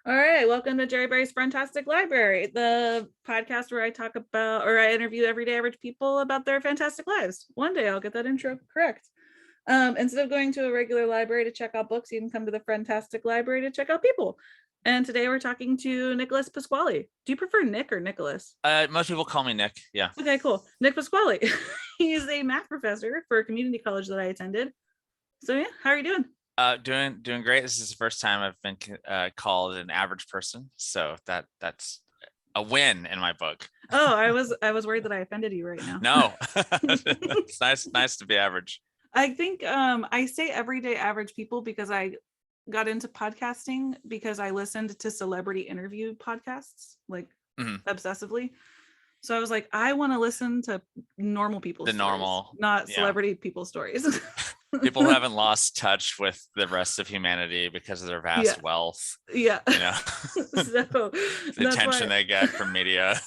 All right, welcome to Jerry's Friend-Tastic Library, the podcast where I talk about, or I interview everyday average people about their fantastic lives. One day I'll get that intro correct. Instead of going to a regular library to check out books, you can come to the Friend-Tastic Library to check out people. And today we're talking to Nicholas Pasquale. Do you prefer Nick or Nicholas? Most people call me Nick. Yeah. Okay, cool. Nick Pasquale. He's a math professor for a community college that I attended. So yeah, how are you doing? Doing great. This is the first time I've been called an average person, so that's a win in my book. Oh, I was worried that I offended you right now. No, it's nice to be average. I think I say everyday average people because I got into podcasting because I listened to celebrity interview podcasts like obsessively. So I was like, I want to listen to normal people's stories, not celebrity people's stories. People who haven't lost touch with the rest of humanity because of their vast wealth. Yeah. You know, so the attention they get from media.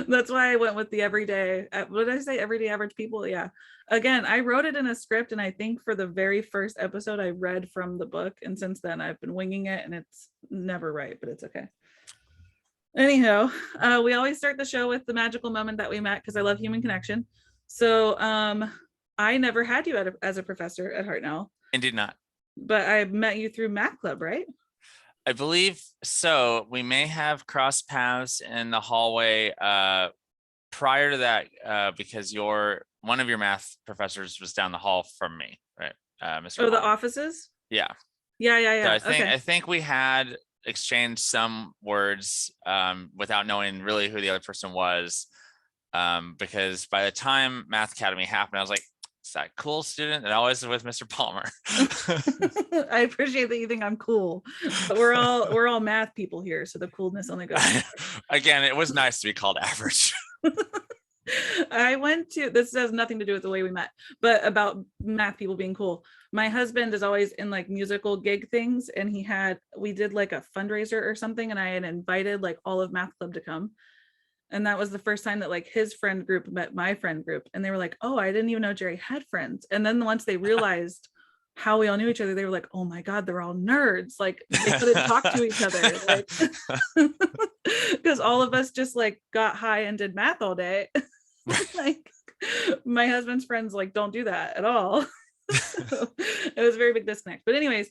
That's why I went with the everyday. What did I say? Everyday average people. Yeah. Again, I wrote it in a script, and I think for the very first episode, I read from the book, and since then I've been winging it, and it's never right, but it's okay. Anyhow, we always start the show with the magical moment that we met because I love human connection. So I never had you as a professor at Hartnell. Indeed not. But I met you through math club, right? I believe so. We may have crossed paths in the hallway prior to that because one of your math professors was down the hall from me, right? Mr. Oh, the offices? Yeah. Yeah. So I think we had exchanged some words without knowing really who the other person was, because by the time Math Academy happened, I was like, it's that cool student that always is with Mr. Palmer. I appreciate that you think I'm cool, but we're all math people here, so the coolness only goes. Again, it was nice to be called average. This has nothing to do with the way we met, but about math people being cool. My husband is always in like musical gig things, and we did like a fundraiser or something, and I had invited like all of math club to come. And that was the first time that like his friend group met my friend group, and they were like, oh, I didn't even know Jerri had friends. And then once they realized how we all knew each other, they were like, oh my God, they're all nerds. Like they couldn't talk to each other. Like, because all of us just like got high and did math all day. Like my husband's friends like don't do that at all. So it was a very big disconnect. But anyways,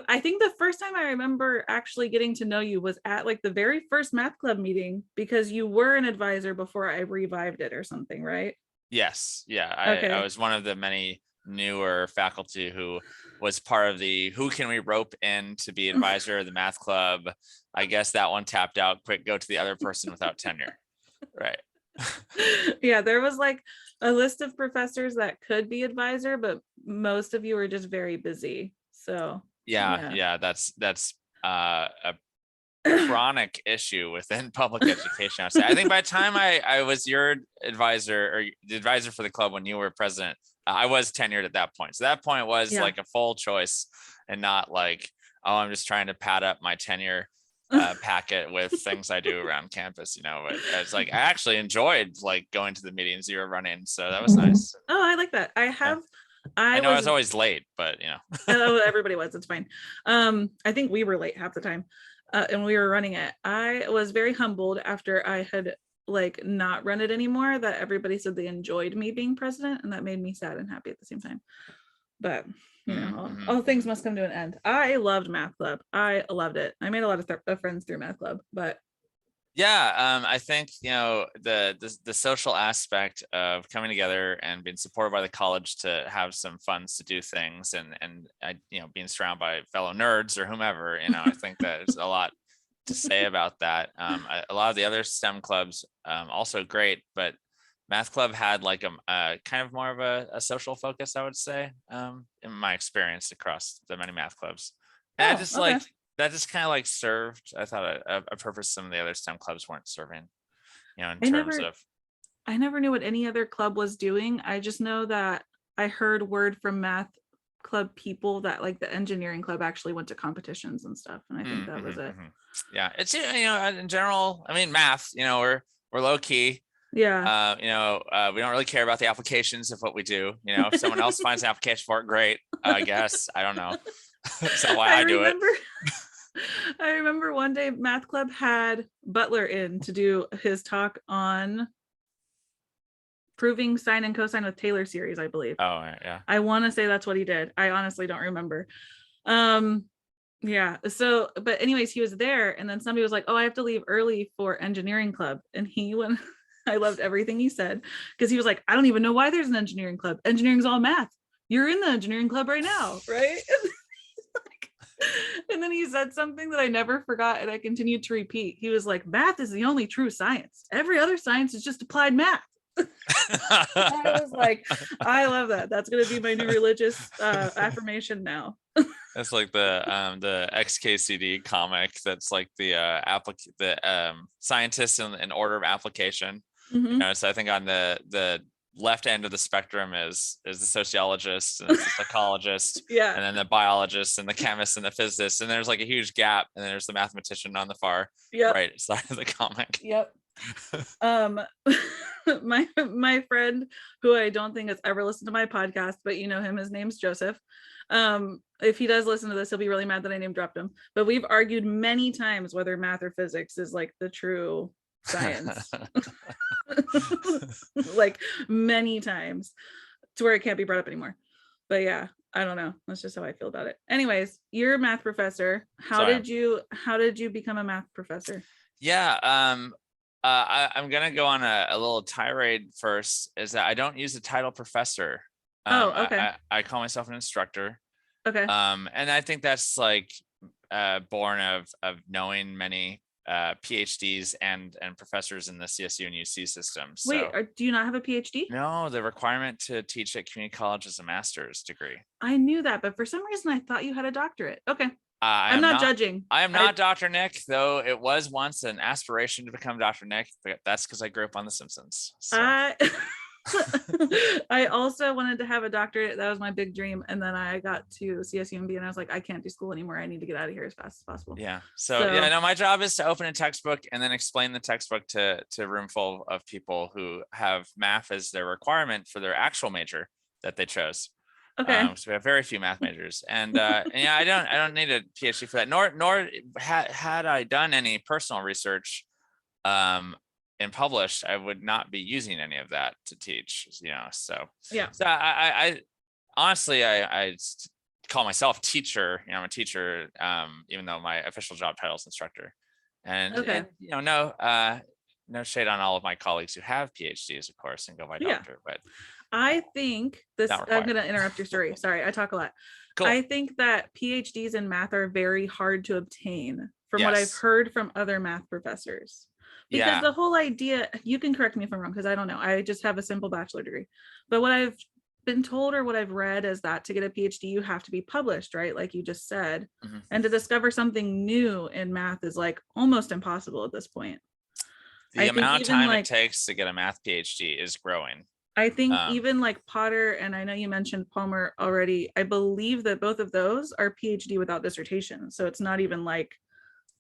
I think the first time I remember actually getting to know you was at like the very first math club meeting, because you were an advisor before I revived it or something, right? Yes. Yeah. Okay. I was one of the many newer faculty who was part of the who can we rope in to be advisor of the math club. I guess that one tapped out quick, go to the other person without tenure. Right. Yeah, there was like a list of professors that could be advisor, but most of you were just very busy. So yeah, that's a chronic issue within public education. I think by the time I was your advisor or the advisor for the club when you were president, I was tenured at that point. So that point was like a full choice and not like, oh, I'm just trying to pad up my tenure packet with things I do around campus, but it's like I actually enjoyed like going to the meetings you were running, so that was nice. Oh, I like that. I know I was always late, but oh, everybody was. It's fine. I think we were late half the time, and we were running it. I was very humbled after I had like not run it anymore that everybody said they enjoyed me being president, and that made me sad and happy at the same time. But all things must come to an end. I loved math club. I loved it. I made a lot of friends through math club. But I think the social aspect of coming together and being supported by the college to have some funds to do things, and being surrounded by fellow nerds or whomever, I think there's a lot to say about that. A lot of the other STEM clubs also great, but math club had like a kind of more of a social focus, I would say, in my experience across the many math clubs. And that just kind of like served, I thought, a purpose some of the other STEM clubs weren't serving, I never knew what any other club was doing. I just know that I heard word from math club people that like the engineering club actually went to competitions and stuff. And I think that was it. Yeah. It's, in general, I mean, math, we're low key. Yeah. We don't really care about the applications of what we do. If someone else finds an application for it, great. I guess. I don't know. That's not why I do it. I remember one day math club had Butler in to do his talk on proving sine and cosine with Taylor series, I believe. Oh yeah. I want to say that's what he did. I honestly don't remember. Yeah. So, but anyways, he was there, and then somebody was like, "Oh, I have to leave early for engineering club," and he went. I loved everything he said because he was like, "I don't even know why there's an engineering club. Engineering's all math. You're in the engineering club right now, right?" And then he said something that I never forgot, and I continued to repeat. He was like, "Math is the only true science. Every other science is just applied math." I was like, I love that. That's going to be my new religious affirmation now. That's like the XKCD comic. That's like the scientists in order of application. Mhm. You know, so I think on the left end of the spectrum is the sociologist and the psychologist, Yeah. and then the biologist and the chemist and the physicist, and there's like a huge gap, and then there's the mathematician on the far right side of the comic. Yep. My friend, who I don't think has ever listened to my podcast, but you know him, his name's Joseph. If he does listen to this, he'll be really mad that I name dropped him. But we've argued many times whether math or physics is like the true science. Like many times to where it can't be brought up anymore. But yeah, I don't know. That's just how I feel about it. Anyways, you're a math professor. How did you become a math professor? Yeah, I'm gonna go on a little tirade first. Is that I don't use the title professor. Okay. I call myself an instructor. Okay. And I think that's like born of knowing many PhDs and professors in the CSU and UC system. So, wait, do you not have a PhD? No, the requirement to teach at community college is a master's degree. I knew that, but for some reason I thought you had a doctorate. Okay. I'm not judging. I am not Dr. Nick, though it was once an aspiration to become Dr. Nick, but that's because I grew up on The Simpsons. So. I also wanted to have a doctorate. That was my big dream. And then I got to CSUMB and I was like, I can't do school anymore. I need to get out of here as fast as possible. Yeah. So yeah, no, my job is to open a textbook and then explain the textbook to a room full of people who have math as their requirement for their actual major that they chose. Okay. So we have very few math majors, and yeah, I don't need a PhD for that. Nor had I done any personal research, and published, I would not be using any of that to teach. You know, so yeah. So I honestly I call myself teacher. You know, I'm a teacher, even though my official job title is instructor. And you know, no shade on all of my colleagues who have PhDs, of course, and go by doctor, but. I think this, I'm going to interrupt your story. Sorry, I talk a lot. Cool. I think that PhDs in math are very hard to obtain from what I've heard from other math professors. Because the whole idea, you can correct me if I'm wrong, because I don't know. I just have a simple bachelor degree. But what I've been told or what I've read is that to get a PhD, you have to be published, right? Like you just said. Mm-hmm. And to discover something new in math is like almost impossible at this point. The amount of time it takes to get a math PhD is growing. I think even like Potter, and I know you mentioned Palmer already, I believe that both of those are PhD without dissertation. So it's not even like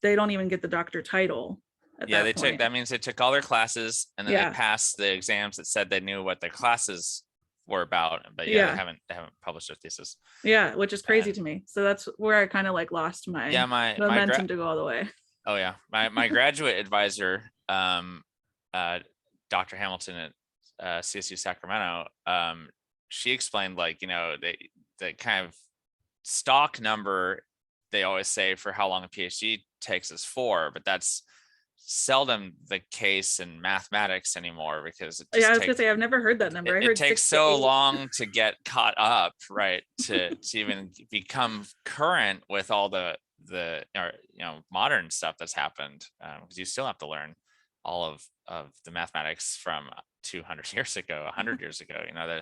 they don't even get the doctor title. That means they took all their classes and then they passed the exams that said they knew what their classes were about, but they haven't published their thesis. Yeah, which is crazy to me. So that's where I kind of like lost my momentum to go all the way. Oh yeah, my graduate advisor, Dr. Hamilton at CSU Sacramento, she explained, like, you know, the kind of stock number they always say for how long a PhD takes is 4, but that's seldom the case in mathematics anymore, because it just I was gonna say I've never heard that number. It takes so long to get caught up, right, to even become current with all the modern stuff that's happened, because you still have to learn all of the mathematics from 200 years ago, 100 years ago. You know, the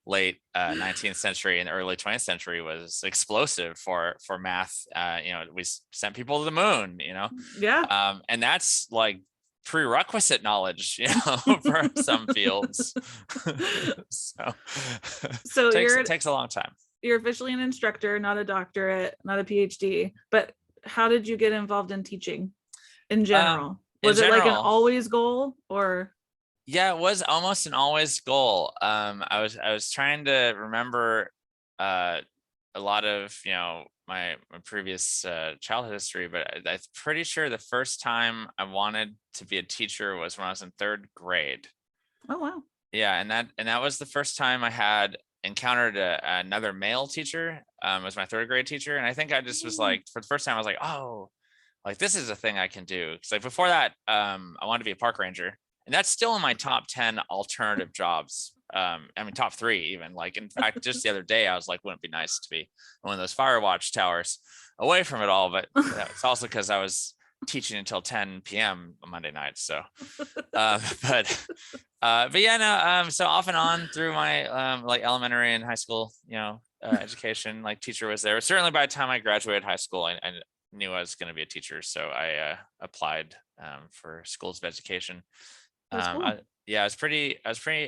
late 19th century and early 20th century was explosive for math. You know, we sent people to the moon, you know. Yeah. And that's like prerequisite knowledge, you know, for some fields. So it takes a long time. You're officially an instructor, not a doctorate, not a PhD. But how did you get involved in teaching in general? Was it like an always goal, or? Yeah, it was almost an always goal. I was trying to remember a lot of, you know, my previous childhood history, but I'm pretty sure the first time I wanted to be a teacher was when I was in 3rd grade. Oh, wow. Yeah, and that was the first time I had encountered another male teacher. Was my 3rd grade teacher, and I think I just was like, for the first time, I was like, oh, like this is a thing I can do. Because like before that, I wanted to be a park ranger, and that's still in my top 10 alternative jobs. I mean, top 3 even. Like in fact, just the other day, I was like, wouldn't it be nice to be one of those fire watch towers away from it all? But it's also because I was teaching until 10 p.m. on Monday night. So, but yeah, no. So off and on through my like elementary and high school, education, like teacher was there. Certainly by the time I graduated high school, I knew I was going to be a teacher, so I applied for schools of education. That's cool. I was pretty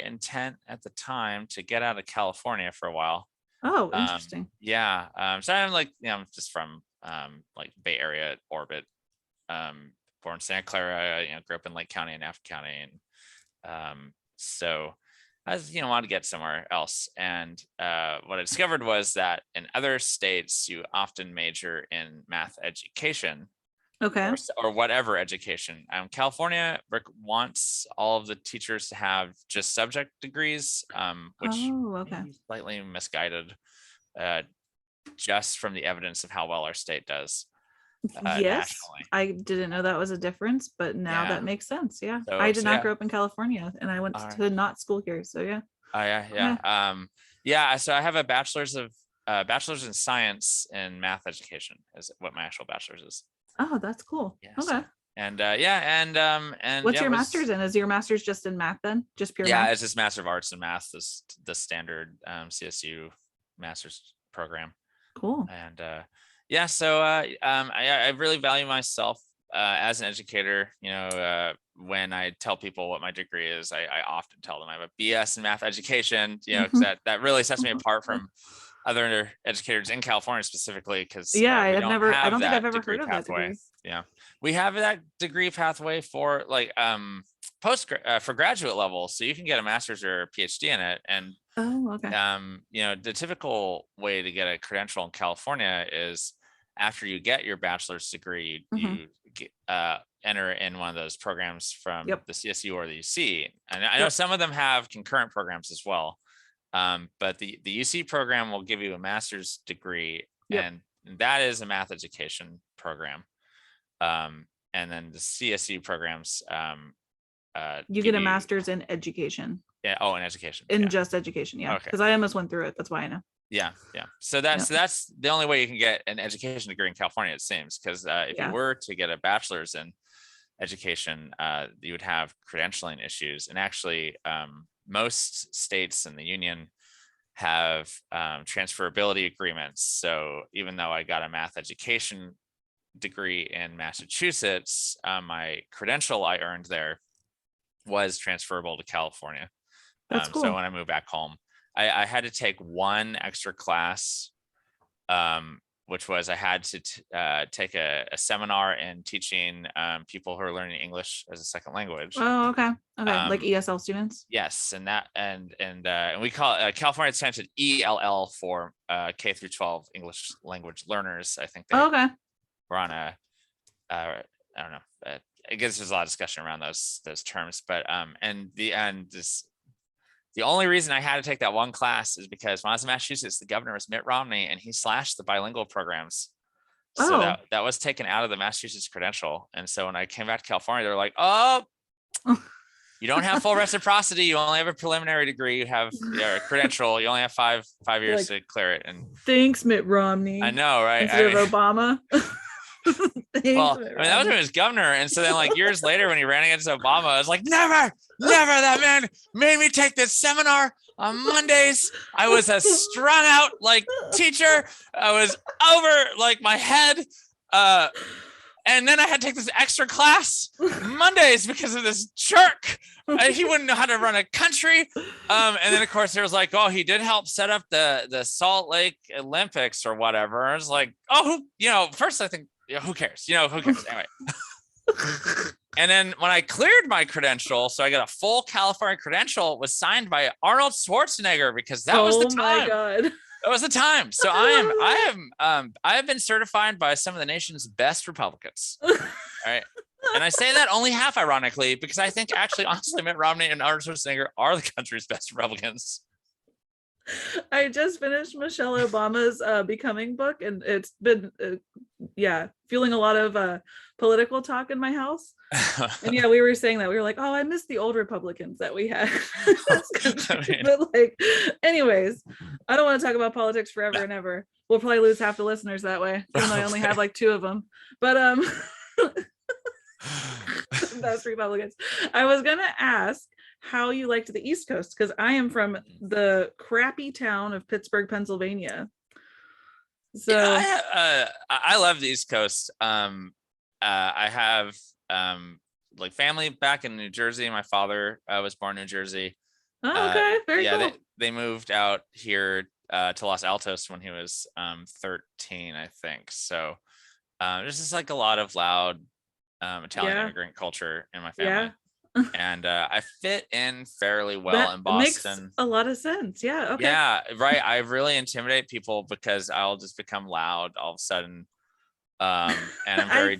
intent at the time to get out of California for a while. Oh, interesting. So I'm like, I'm just from like Bay Area orbit. Born in Santa Clara, grew up in Lake County and Napa County, and so I was, wanted to get somewhere else. And what I discovered was that in other states, you often major in math education. Okay. Or whatever education. California wants all of the teachers to have just subject degrees, which is slightly misguided, just from the evidence of how well our state does. Yes, nationally. I didn't know that was a difference, but now that makes sense. Yeah, So, I did not grow up in California, and I went to not school here. So yeah. So I have a bachelor's in science in math education is what my actual bachelor's is. Oh, that's cool. Yeah, okay. So, and what's your master's in? Is your master's just in math then? Just pure math? Yeah, it's just Master of Arts in Math, the standard CSU master's program. Cool. And so I really value myself as an educator. When I tell people what my degree is, I often tell them I have a BS in math education, because that really sets me apart from other educators in California specifically, because I don't think I've ever heard of that degree. Yeah, we have that degree pathway for like for graduate level, so you can get a master's or a PhD in it. And the typical way to get a credential in California is after you get your bachelor's degree, you enter in one of those programs from the CSU or the UC. And I know some of them have concurrent programs as well. But the UC program will give you a master's degree, and that is a math education program. And then the CSU programs, you get a master's in education. Yeah. Oh, in education. Just education. Yeah. Because I almost went through it. That's why I know. Yeah. So that's the only way you can get an education degree in California, it seems, because if you were to get a bachelor's in education, you would have credentialing issues. And actually, most states in the union have transferability agreements. So even though I got a math education degree in Massachusetts, my credential I earned there was transferable to California. That's cool. So when I moved back home, I had to take one extra class, which was I had to take a seminar in teaching people who are learning English as a second language. Oh, okay. Like ESL students. Yes, and we call it California stands at ELL for K through 12 English language learners. I think we're on a I don't know. I guess there's a lot of discussion around those terms, but the only reason I had to take that one class is because when I was in Massachusetts, the governor was Mitt Romney, and he slashed the bilingual programs. So that was taken out of the Massachusetts credential. And so when I came back to California, they were like, oh, you don't have full reciprocity. You only have a preliminary degree. You have a credential. You only have five years to clear it. And thanks, Mitt Romney. I know, right? Instead of Obama. That was when he was governor. And so then like years later when he ran against Obama, I was like, never, that man made me take this seminar on Mondays. I was a strung out like teacher. I was over like my head. And then I had to take this extra class Mondays because of this jerk. He wouldn't know how to run a country. And then of course there was like, oh, he did help set up the Salt Lake Olympics or whatever. I was like, oh, first I think, who cares? Who cares? Anyway. And then when I cleared my credential, so I got a full California credential, it was signed by Arnold Schwarzenegger because that was the time. Oh my God. That was the time. So I have been certified by some of the nation's best Republicans. All right. And I say that only half ironically, because I think actually, honestly, Mitt Romney and Arnold Schwarzenegger are the country's best Republicans. I just finished Michelle Obama's Becoming book, and it's been fueling a lot of political talk in my house. And yeah, we were saying that we were like, oh, I miss the old Republicans that we had. But like, anyways, I don't want to talk about politics forever and ever. We'll probably lose half the listeners that way, even though I only have like 2 of them. But best Republicans. I was gonna ask how you liked the East Coast, because I am from the crappy town of Pittsburgh, Pennsylvania. So yeah, I love the East Coast. I have like family back in New Jersey. My father was born in New Jersey. Oh, okay, very cool. They moved out here to Los Altos when he was 13, I think. So there's just like a lot of loud Italian immigrant culture in my family. Yeah. And I fit in fairly well in Boston. Makes a lot of sense. Yeah. Okay. Yeah, right. I really intimidate people because I'll just become loud all of a sudden. And I'm very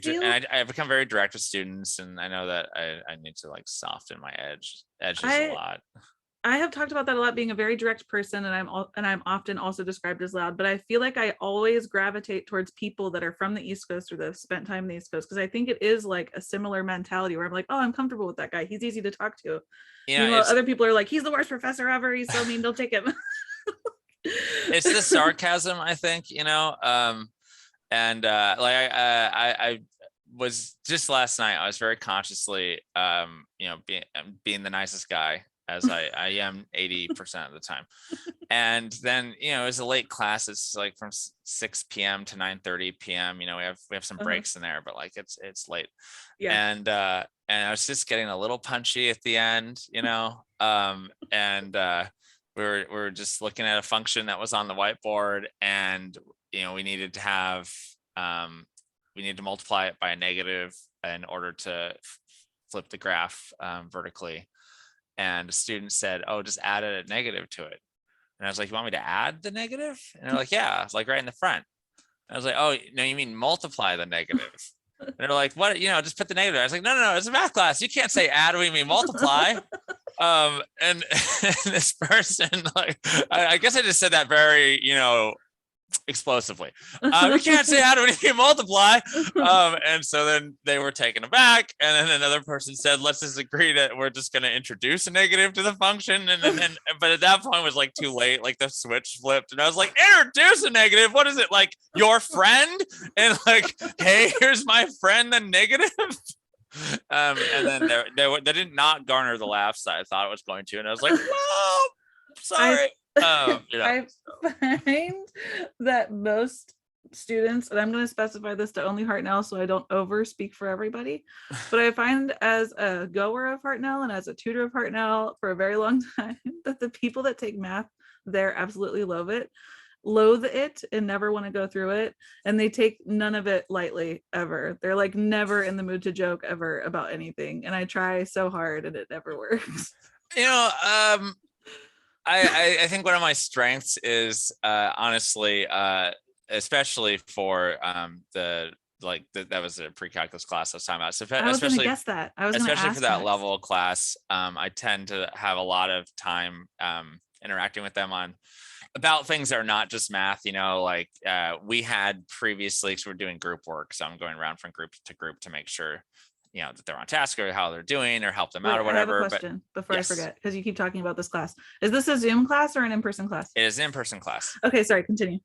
I become very direct with students, and I know that I need to like soften my edges a lot. I have talked about that a lot, being a very direct person, and I'm often also described as loud, but I feel like I always gravitate towards people that are from the East Coast or that have spent time in the East Coast, because I think it is like a similar mentality where I'm like, oh, I'm comfortable with that guy. He's easy to talk to. Yeah, other people are like, he's the worst professor ever. He's so mean. Don't take him. It's the sarcasm, I think, and like I was just last night, I was very consciously, being the nicest guy, as I am 80% of the time. And then, it was a late class. It's like from 6 p.m. to 9:30 p.m. We have some breaks in there, but like it's late. Yeah. And I was just getting a little punchy at the end, and we were just looking at a function that was on the whiteboard, and we needed to multiply it by a negative in order to flip the graph vertically. And a student said, oh, just add a negative to it. And I was like, you want me to add the negative? And they're like, yeah, it's like right in the front. And I was like, oh, no, you mean multiply the negative. And they're like, what, just put the negative. I was like, no, it's a math class. You can't say add, we mean multiply. And this person, like, I guess I just said that very, explosively. You can't say how do we multiply. And so then they were taken aback, and then another person said, let's just agree that we're just going to introduce a negative to the function. And then but at that point it was like too late, like the switch flipped, and I was like, introduce a negative? What is it, like your friend? And like, hey, here's my friend, the negative. And then they did not garner the laughs that I thought it was going to, and I was like, well, sorry. I find that most students, and I'm going to specify this to only Hartnell so I don't over speak for everybody, but I find as a goer of Hartnell and as a tutor of Hartnell for a very long time that the people that take math there absolutely loathe it and never want to go through it, and they take none of it lightly ever. They're like never in the mood to joke ever about anything, and I try so hard and it never works. I think one of my strengths is honestly, especially for that was a pre-calculus class I was talking about. So I was going to guess that. Especially for that level of class, I tend to have a lot of time interacting with them about things that are not just math. Like we had previously, because we're doing group work, so I'm going around from group to group to make sure that they're on task or how they're doing or help them out or whatever. I have a question before I forget, because you keep talking about this class. Is this a Zoom class or an in-person class? It is an in-person class. Okay, sorry, continue.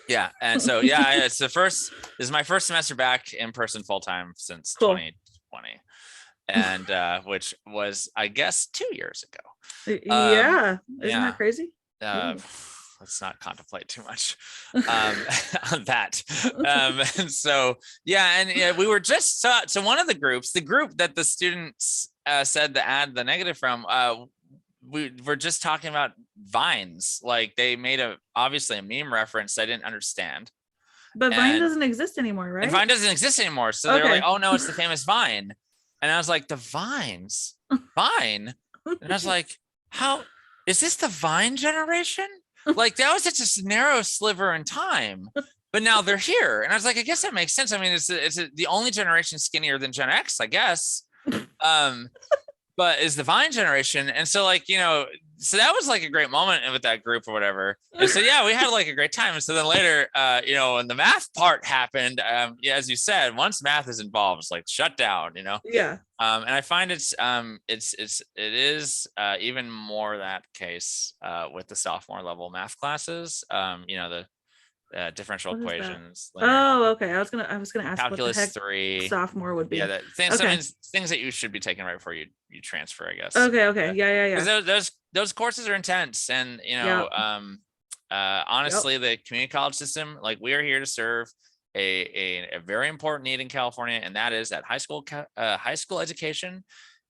Yeah, and so this is my first semester back in person full-time since 2020, and which was, I guess, 2 years ago. Isn't that crazy? Let's not contemplate too much on that. And so, we were just, so one of the group that the students said to add the negative from, we were just talking about vines. Like they made obviously a meme reference I didn't understand. But Vine doesn't exist anymore, right? And Vine doesn't exist anymore. So they're like, oh no, it's the famous Vine. And I was like, the Vines? Vine? And I was like, how, is this the Vine generation? Like that was such a narrow sliver in time, but now they're here. And I was like, I guess that makes sense. I mean, the only generation skinnier than Gen X, I guess. But is the Vine generation. And so like, so that was like a great moment with that group or whatever. And so, yeah, we had like a great time. And so then later, when the math part happened, as you said, once math is involved, it's like shut down, Yeah. And I find it is even more that case with the sophomore level math classes, the differential What is that? equations. Linear Oh, algebra, okay. I was gonna ask calculus what the heck 3. sophomore would be. Yeah, that Okay. things that you should be taking right before you transfer, I guess. Okay. Yeah. Because those courses are intense, and honestly, the community college system, like we are here to serve a very important need in California, and that is that high school education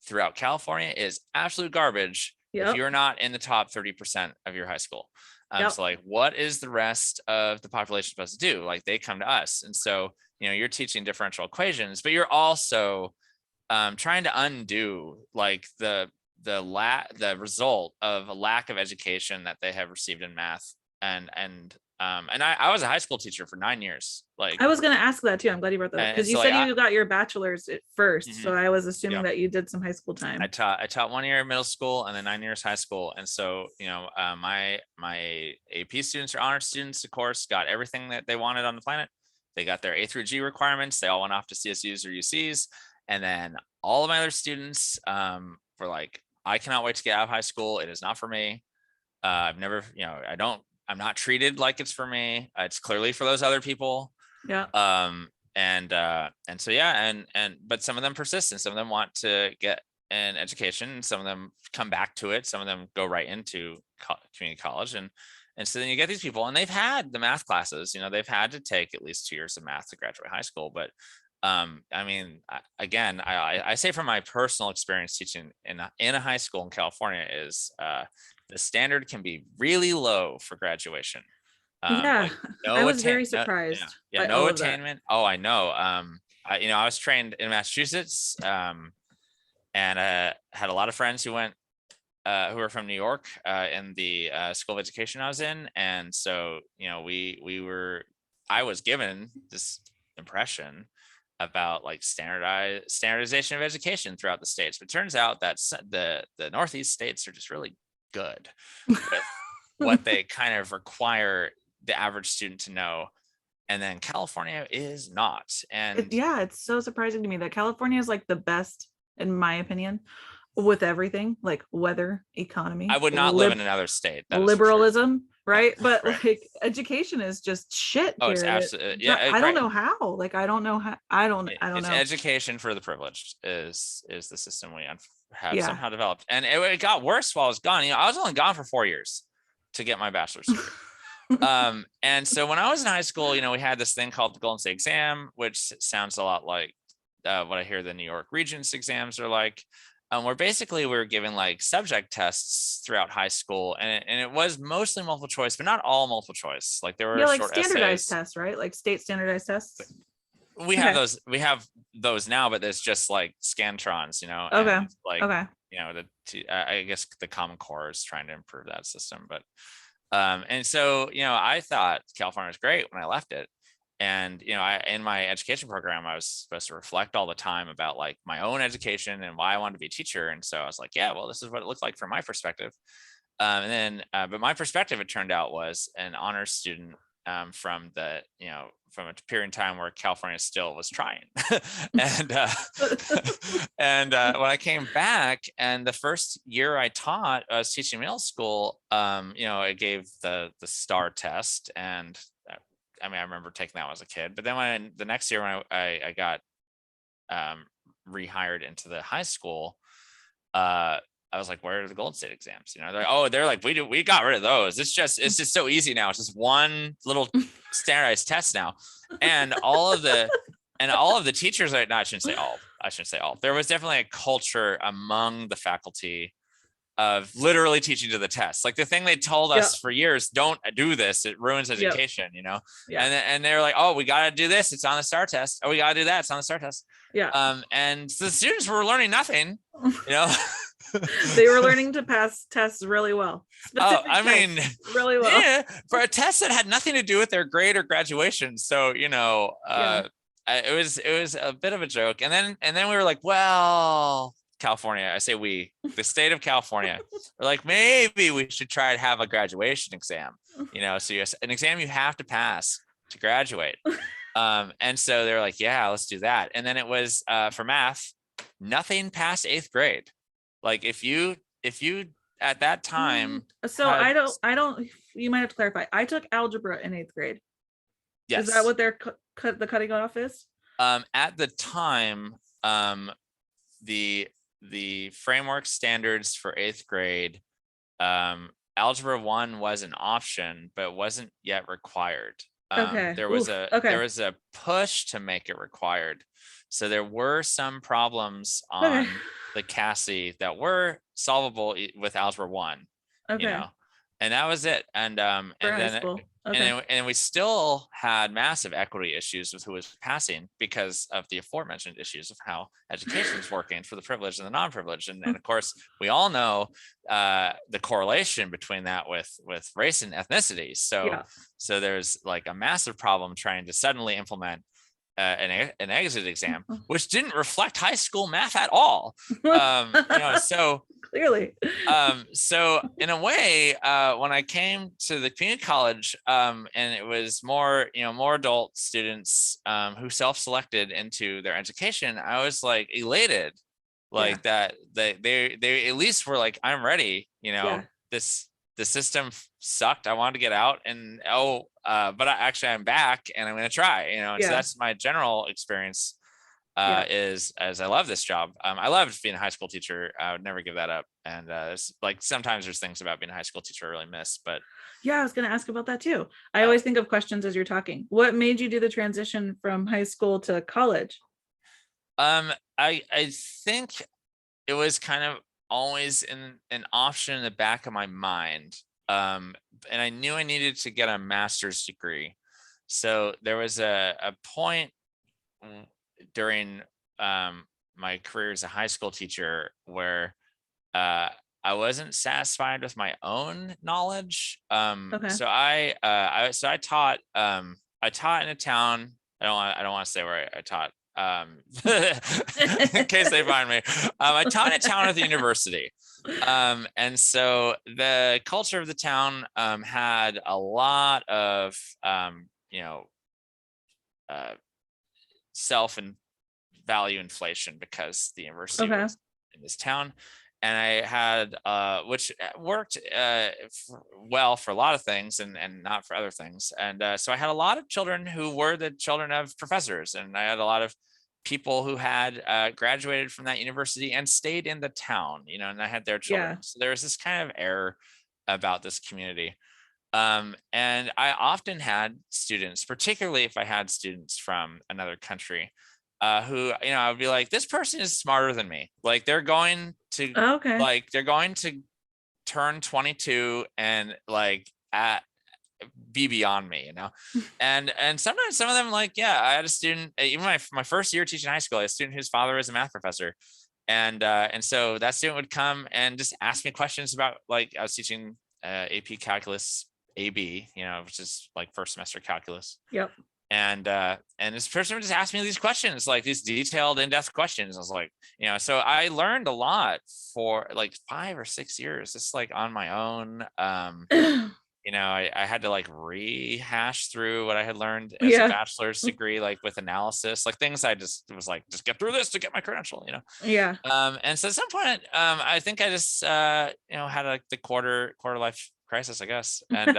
throughout California is absolute garbage if you're not in the top 30% of your high school. So like, what is the rest of the population supposed to do? Like they come to us. And so, you're teaching differential equations, but you're also trying to undo like the result of a lack of education that they have received in math. And I was a high school teacher for 9 years. Like I was going to ask that too. I'm glad you brought that up, because you said you got your bachelor's at first. So I was assuming that you did some high school time. I taught 1 year middle school and then 9 years high school. And so, my AP students or honor students, of course, got everything that they wanted on the planet. They got their A through G requirements. They all went off to CSUs or UCs. And then all of my other students were like, I cannot wait to get out of high school. It is not for me. I've never, I'm not treated like it's for me. It's clearly for those other people. Yeah. And so, yeah. But some of them persist, and some of them want to get an education, and some of them come back to it. Some of them go right into community college. And so then you get these people, and they've had the math classes, they've had to take at least 2 years of math to graduate high school. But I mean, again, I say from my personal experience teaching in a high school in California is the standard can be really low for graduation. I was very surprised. No attainment. Oh, I know. I was trained in Massachusetts, and had a lot of friends who went, who were from New York, in the school of education I was in, and so I was given this impression about like standardization of education throughout the states, but it turns out that the Northeast states are just really good with what they kind of require the average student to know, and then California is not. And it's so surprising to me that California is like the best, in my opinion, with everything, like weather, economy. I would not live in another state. Liberalism, right? But like education is just shit. Oh, it's absolutely, I don't know how. Like I don't know how. I don't know. Education for the privileged is the system we have somehow developed, and it got worse while I was gone. I was only gone for 4 years to get my bachelor's degree. And so when I was in high school, we had this thing called the Golden State exam, which sounds a lot like what I hear the New York Regents exams are like. Where basically we were given like subject tests throughout high school, and it was mostly multiple choice, but not all multiple choice. Like there were like short standardized essays. tests, right? Like state standardized tests. We have those. We have those now, but there's just like scantrons, Okay. Like I guess the Common Core is trying to improve that system, but and so I thought California was great when I left it. And, in my education program, I was supposed to reflect all the time about like my own education and why I wanted to be a teacher. And so I was like, yeah, well, this is what it looked like from my perspective. And then, but my perspective, it turned out, was an honors student from the, from a period in time where California still was trying. And when I came back, and the first year I taught, I was teaching middle school, I gave the STAR test, and I remember taking that when I was a kid. But then the next year when I got rehired into the high school, I was like, where are the Golden State exams? They're like, we got rid of those. It's just so easy now. It's just one little standardized test now. And all of the teachers, I shouldn't say all. There was definitely a culture among the faculty of literally teaching to the test. Like the thing they told us for years, don't do this, it ruins education, and they're like, oh, we got to do this, it's on the STAR test. Oh, we got to do that, it's on the STAR test. And so the students were learning nothing, They were learning to pass tests really well. Oh, Specific I mean, tests, really well. yeah, for a test that had nothing to do with their grade or graduation. So, Yeah. it was a bit of a joke. And then we were like, well, California, I say we, the state of California, we're like, maybe we should try to have a graduation exam, so an exam you have to pass to graduate. And so they're like, yeah, let's do that. And then it was for math, nothing past 8th grade. Like if you at that time So had, I don't, you might have to clarify. I took algebra in 8th grade. yes. Is that what their the cutting off is? At the time, the framework standards for 8th grade, algebra 1 was an option, but wasn't yet required. Okay. There was Okay. there was a push to make it required. So there were some problems Okay. on the CASI that were solvable with algebra 1, Okay. and that was it. And For high then school. Okay. and we still had massive equity issues with who was passing because of the aforementioned issues of how education is working for the privileged and the non-privileged. And of course, we all know the correlation between that with race and ethnicity. So Yeah. so there's like a massive problem trying to suddenly implement an exit exam, which didn't reflect high school math at all. So Clearly. So in a way, when I came to the community college, and it was more adult students who self-selected into their education, I was like elated, like that they at least were like, I'm ready. The system sucked. I wanted to get out, and but I'm back, and I'm going to try. And so that's my general experience. Is as I love this job. I loved being a high school teacher. I would never give that up. And it's like sometimes there's things about being a high school teacher I really miss. But yeah, I was going to ask about that too. I always think of questions as you're talking. What made you do the transition from high school to college? I think it was kind of always an option in the back of my mind. And I knew I needed to get a master's degree. So there was a point during my career as a high school teacher where I wasn't satisfied with my own knowledge. Okay. So I taught in a town. I don't want to say where I taught. In case they find me. I taught in a town at the university. And so the culture of the town had a lot of self and value inflation because the university was in this town. And I had which worked well for a lot of things and not for other things. And so I had a lot of children who were the children of professors, and I had a lot of people who had graduated from that university and stayed in the town, and I had their children. So there was this kind of air about this community. And I often had students, particularly if I had students from another country, who, I would be like, this person is smarter than me. Like they're going to, they're going to turn 22 and be beyond me, and sometimes some of them I had a student, even my first year teaching high school, I had a student whose father was a math professor. And so that student would come and just ask me questions about, I was teaching AP calculus AB, which is like first semester calculus. Yep. And this person would just ask me these questions, like these detailed, in-depth questions. I was like, so I learned a lot for 5 or 6 years, just on my own. I had to rehash through what I had learned as a bachelor's degree, with analysis, things I just was just get through this to get my credential, Yeah. And so at some point, I think I just, had the quarter life crisis, I guess. And,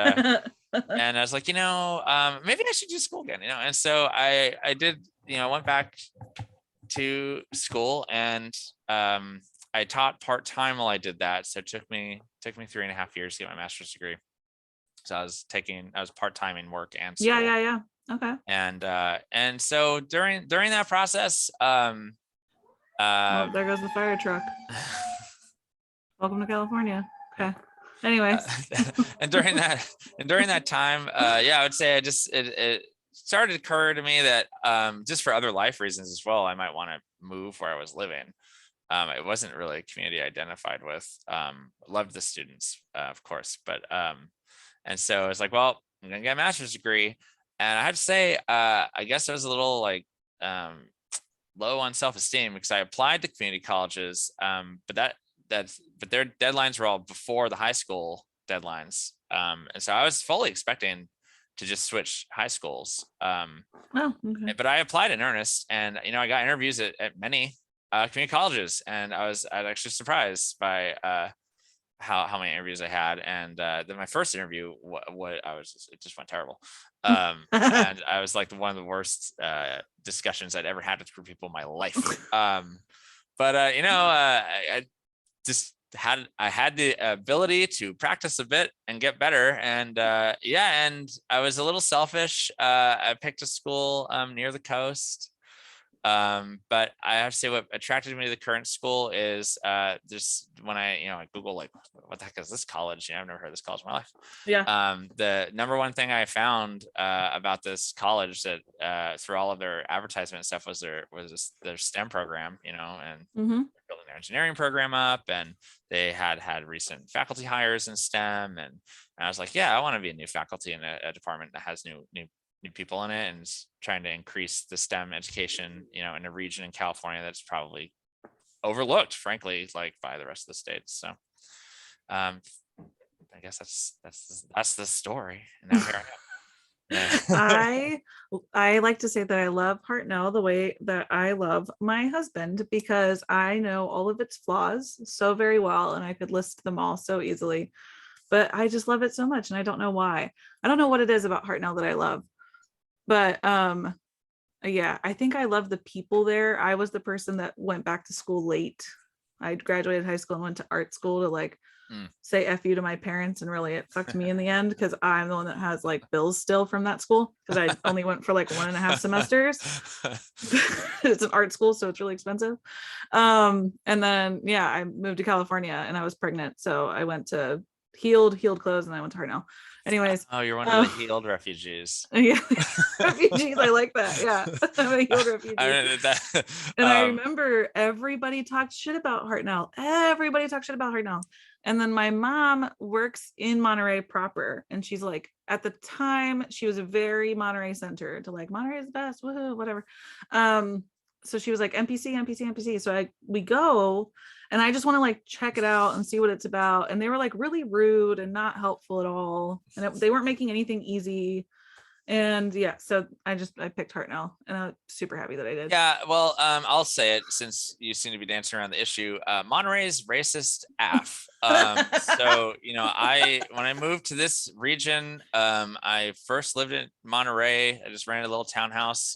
and I was like, maybe I should do school again, And so I did, went back to school, and, I taught part-time while I did that. So it took me 3.5 years to get my master's degree. So I was part-time in work and school. Yeah. Okay. And so during that process, there goes the fire truck. Welcome to California. Okay. Anyways. and during that time, I would say it started to occur to me that just for other life reasons as well, I might want to move where I was living. It wasn't really a community I identified with. Loved the students, of course, but and so I was like, well, I'm gonna get a master's degree. And I have to say, I guess I was a little like low on self-esteem because I applied to community colleges, but their deadlines were all before the high school deadlines. And so I was fully expecting to just switch high schools. Oh, okay. But I applied in earnest, and I got interviews at many community colleges, and I was actually surprised by how many interviews I had. And then my first interview, it just went terrible. And I was like one of the worst discussions I'd ever had with group people in my life. But I just had the ability to practice a bit and get better. And and I was a little selfish. I picked a school near the coast. But I have to say what attracted me to the current school is just when I Google like what the heck is this college? I've never heard of this college in my life. Yeah. The number one thing I found about this college that through all of their advertisement and stuff was their STEM program, and Mm-hmm. building their engineering program up, and they had recent faculty hires in STEM, and I was like, yeah, I want to be a new faculty in a department that has new people in it, and trying to increase the STEM education, in a region in California that's probably overlooked, frankly, like by the rest of the states. So I guess that's the story. And now here I am. Yeah. I like to say that I love Hartnell the way that I love my husband, because I know all of its flaws so very well and I could list them all so easily, but I just love it so much and I don't know why. I don't know what it is about Hartnell that I love. But yeah, I think I love the people there. I was the person that went back to school late. I graduated high school and went to art school to like say F you to my parents, and really it fucked me in the end because I'm the one that has like bills still from that school because I only went for like 1.5 semesters. It's an art school, so it's really expensive. And then I moved to California and I was pregnant, so I went to healed clothes and I went to Hartnell. Anyways. Oh, you're one of the healed refugees. Yeah. Refugees, I like that. Yeah. I'm a healed refugee. And I remember everybody talked shit about Hartnell. And then my mom works in Monterey proper, and she's like, at the time she was very Monterey centered, to like Monterey is the best, woohoo, whatever. So she was like NPC. So we go, and I just want to like check it out and see what it's about. And they were like really rude and not helpful at all, and they weren't making anything easy. And so I picked Hartnell, and I'm super happy that I did. Yeah, well, I'll say it since you seem to be dancing around the issue. Monterey's racist AF. So when I moved to this region, I first lived in Monterey. I just rented a little townhouse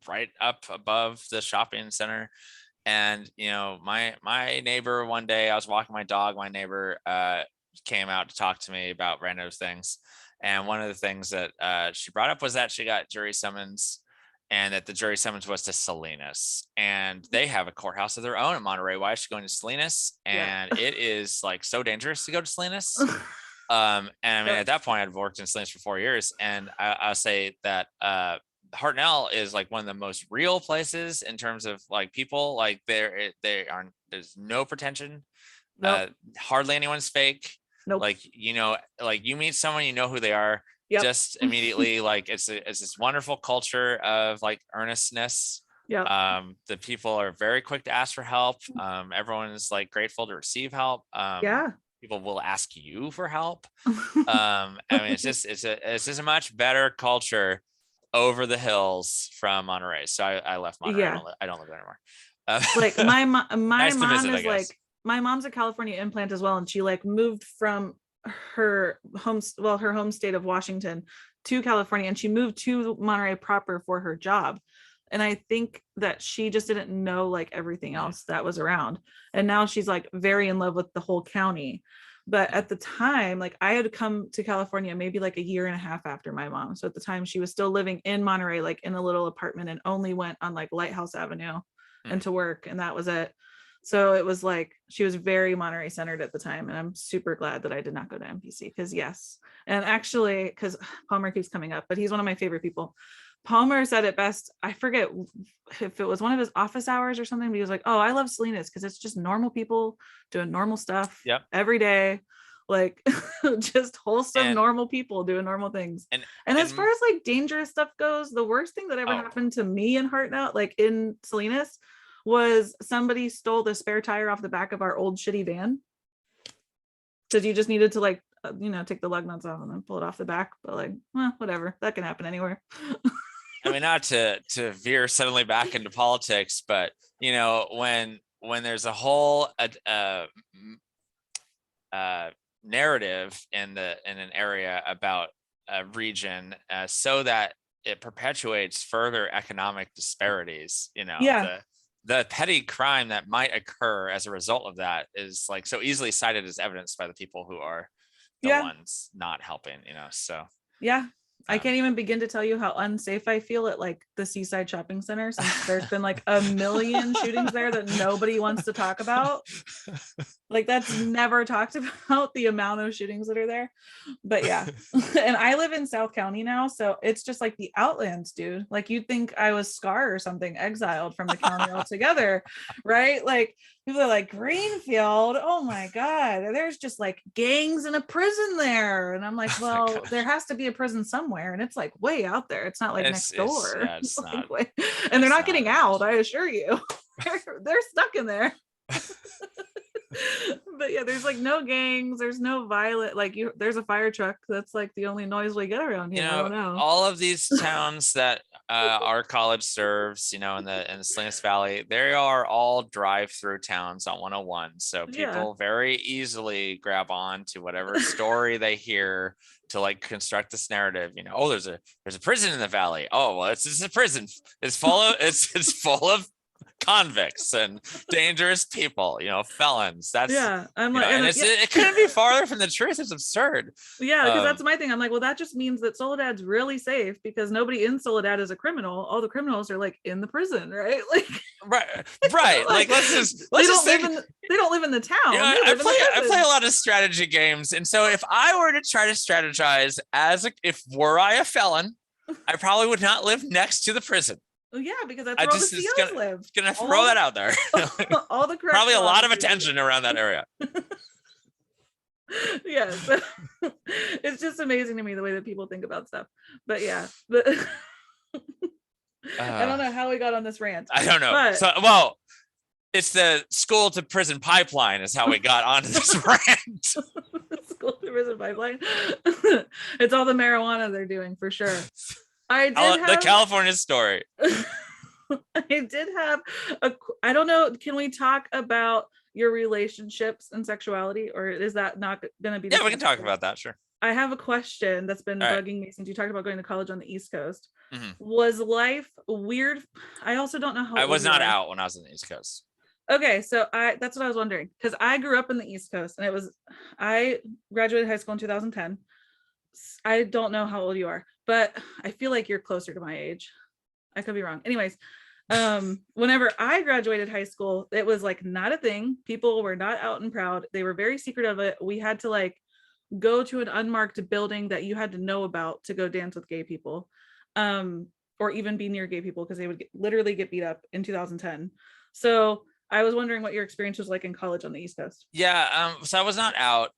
right up above the shopping center. And my neighbor, one day I was walking my dog. My neighbor came out to talk to me about random things. And one of the things that she brought up was that she got jury summons, and that the jury summons was to Salinas, and they have a courthouse of their own in Monterey. Why is she going to Salinas? And it is like so dangerous to go to Salinas. And I mean, at that point I'd worked in Salinas for 4 years, and I'll say that Hartnell is like one of the most real places in terms of like people. Like there's no pretension. Nope. Hardly anyone's fake. Nope. Like you meet someone, you know who they are. Yep. Just immediately. Like it's this wonderful culture of like earnestness. Yeah. The people are very quick to ask for help. Everyone is like grateful to receive help. People will ask you for help. I mean, it's just a much better culture over the hills from Monterey. So I left Monterey. Yeah. I don't live there anymore. Like my nice mom visit, is like, my mom's a California implant as well, and she like moved from her home state of Washington to California, and she moved to Monterey proper for her job. And I think that she just didn't know like everything else that was around, and now she's like very in love with the whole county. But at the time, like I had come to California maybe like a year and a half after my mom, so at the time she was still living in Monterey, like in a little apartment, and only went on like Lighthouse Avenue and to work, and that was it. So it was like she was very Monterey centered at the time, and I'm super glad that I did not go to MPC, because and actually, because Palmer keeps coming up, but he's one of my favorite people. Palmer said it best. I forget if it was one of his office hours or something, but he was like, oh, I love Salinas because it's just normal people doing normal stuff Yep. every day. Like just wholesome, And normal people doing normal things. and And as and far as like dangerous stuff goes, the worst thing that ever oh, happened to me in Hartnell, like in Salinas, was somebody stole the spare tire off the back of our old shitty van. Because you just needed to like, take the lug nuts off and then pull it off the back. But like, well, whatever. That can happen anywhere. I mean, not to veer suddenly back into politics, but when there's a whole narrative in an area about a region, so that it perpetuates further economic disparities, Yeah. the petty crime that might occur as a result of that is like so easily cited as evidence by the people who are the Yeah. ones not helping, so Yeah. I can't even begin to tell you how unsafe I feel at like the Seaside Shopping Center, since there's been like a million shootings there that nobody wants to talk about. Like that's never talked about, the amount of shootings that are there. But yeah. And I live in South County now, so it's just like the outlands, dude. Like you'd think I was Scar or something, exiled from the county altogether, right? Like people are like, Greenfield, oh my god, there's just like gangs in a prison there. And I'm like, Oh my well, there gosh. has to be a prison somewhere, and it's like way out there. It's not like next door. Yeah, it's Like, not. and they're It's not not getting in out, this. I assure you. They're stuck in there. But yeah, there's like no gangs, there's no violent, like there's a fire truck. That's like the only noise we get around here. I don't know. All of these towns that our college serves, in the Salinas Valley, they are all drive-through towns on 101. So Yeah. people very easily grab on to whatever story they hear to like construct this narrative. Oh, there's a prison in the valley. Oh, well, it's a prison. It's full of it's full of convicts and dangerous people, felons. That's Yeah. I'm like, and it couldn't be farther from the truth. It's absurd. yeah, because that's my thing. I'm like, well, that just means that Soledad's really safe because nobody in Soledad is a criminal. All the criminals are like in the prison, right? Like right. Like let's just think. They don't live in the town. I play a lot of strategy games, and so if I were to try to strategize if were I a felon, I probably would not live next to the prison. Yeah, because that's where all the COs live. Gonna throw that out there. All the probably a lot of attention around that area. Yes. It's just amazing to me the way that people think about stuff. But yeah, I don't know how we got on this rant. I don't know. But it's the school to prison pipeline is how we got onto this rant. School to prison pipeline. It's all the marijuana they're doing for sure. The California story. I did have I don't know, can we talk about your relationships and sexuality, or is that not going to be? Yeah, we can talk about that. Sure. I have a question that's been bugging me since you talked about going to college on the East Coast. Mm-hmm. Was life weird? I also don't know how. I was not out when I was on the East Coast. Okay, so that's what I was wondering, because I grew up in the East Coast, and I graduated high school in 2010. I don't know how old you are, but I feel like you're closer to my age. I could be wrong. Anyways, whenever I graduated high school, it was like not a thing. People were not out and proud. They were very secret of it. We had to like go to an unmarked building that you had to know about to go dance with gay people, or even be near gay people, because they would literally get beat up in 2010. So I was wondering what your experience was like in college on the East Coast. Yeah, so I was not out.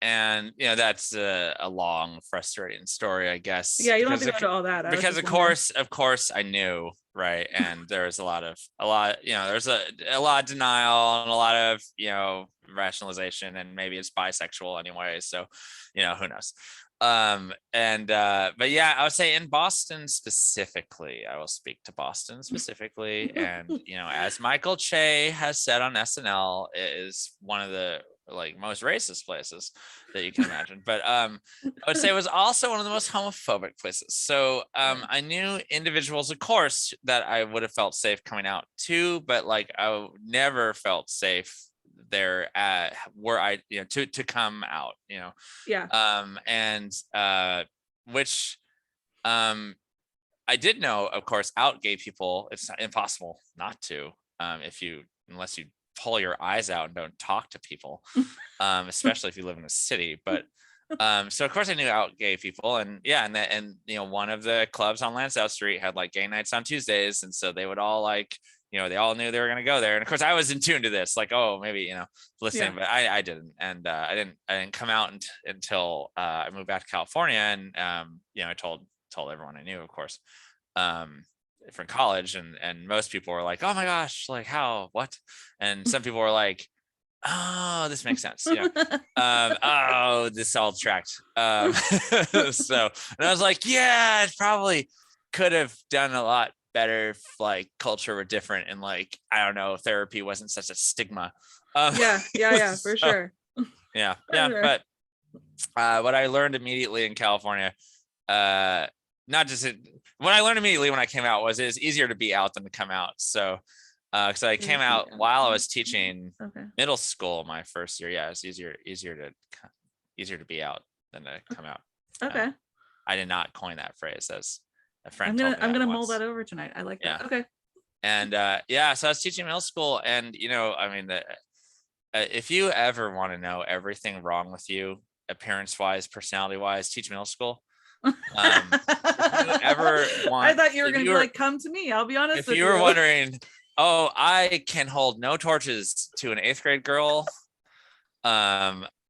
And that's a long, frustrating story, I guess. Yeah, you don't have to go into all that. Because of course, I knew, right? And there's a lot, there's a lot of denial and a lot of rationalization, and maybe it's bisexual anyway. So, who knows? But yeah, I would say in Boston specifically, I will speak to Boston specifically, and as Michael Che has said on SNL, it is one of the most racist places that you can imagine. But I would say it was also one of the most homophobic places. So I knew individuals, of course, that I would have felt safe coming out to, but I never felt safe there where I to come out, yeah. And which I did know, of course, out gay people, it's impossible not to, unless you pull your eyes out and don't talk to people, especially if you live in a city. But So of course I knew out gay people, and yeah, and one of the clubs on Lansdowne Street had like gay nights on Tuesdays, and so they would all like, they all knew they were gonna go there, and of course I was in tune to this, like, oh, maybe listening, but I didn't, and I didn't come out until I moved back to California, and I told everyone I knew, of course, from college, and most people were like, oh my gosh, like how, what, and some people were like, oh, this makes sense. Oh, this all tracked. So, and I was like, yeah, it probably could have done a lot better if like culture were different, and like, I don't know, therapy wasn't such a stigma. Yeah, for sure. Yeah. Sure. But what I learned immediately in California, not just what I learned immediately when I came out was it's easier to be out than to come out. So because I came out while I was teaching middle school my first year. Yeah, it's easier to be out than to come out. Okay. I did not coin that phrase, as a friend I'm told me gonna that mull once. that over tonight. I like that. Yeah. Okay. And so I was teaching middle school, and I mean, if you ever want to know everything wrong with you, appearance wise, personality wise, teach middle school. If you ever want, I thought you were gonna be like, come to me. I'll be honest. If you were wondering, oh, I can hold no torches to an 8th grade girl.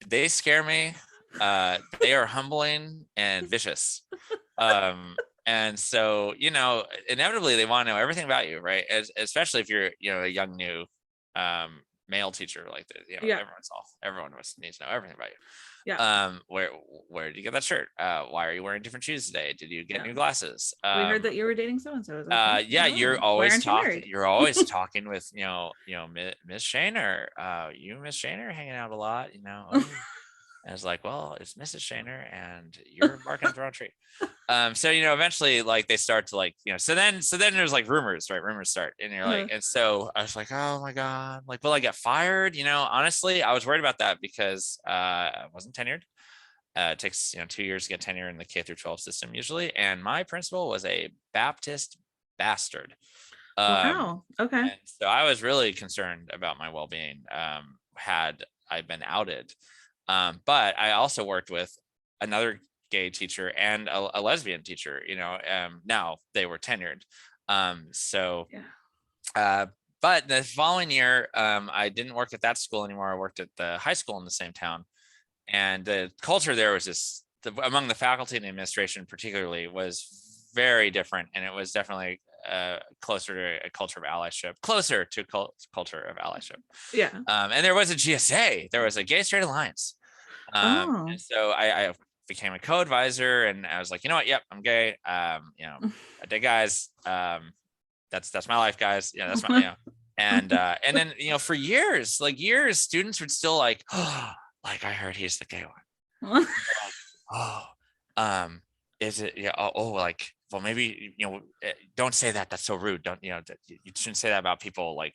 They scare me. They are humbling and vicious. And so, inevitably they want to know everything about you, right? Especially if you're, a young new male teacher like this. Everyone needs to know everything about you. Yeah. Where did you get that shirt? Why are you wearing different shoes today? Did you get new glasses? We heard that you were dating so and so. Yeah, you're always talking. You're always talking with Miss Shaner. You and Miss Shaner hanging out a lot. And it's like, well, it's Mrs. Shaner, and you're barking up the wrong tree. So eventually, like, they start to like, so then there's like rumors, right? Rumors start, and you're like, and so I was like, oh my god, like, will I get fired? Honestly, I was worried about that because I wasn't tenured. It takes 2 years to get tenure in the K through 12 system usually, and my principal was a Baptist bastard. Wow. Okay. And so I was really concerned about my well-being had I been outed. But I also worked with another gay teacher and a lesbian teacher, now they were tenured. But the following year, I didn't work at that school anymore. I worked at the high school in the same town. And the culture there was just, among the faculty and the administration particularly, was very different. And it was definitely closer to a culture of allyship, Yeah. And there was a GSA, there was a Gay Straight Alliance. And so I became a co-advisor, and I was like, you know what? Yep, I'm gay. I dig guys. That's my life, guys. Yeah, that's my, and then, for years, students would still like, oh, like, I heard he's the gay one. Is it? Yeah. Oh, like, well, maybe, don't say that. That's so rude. Don't, you shouldn't say that about people like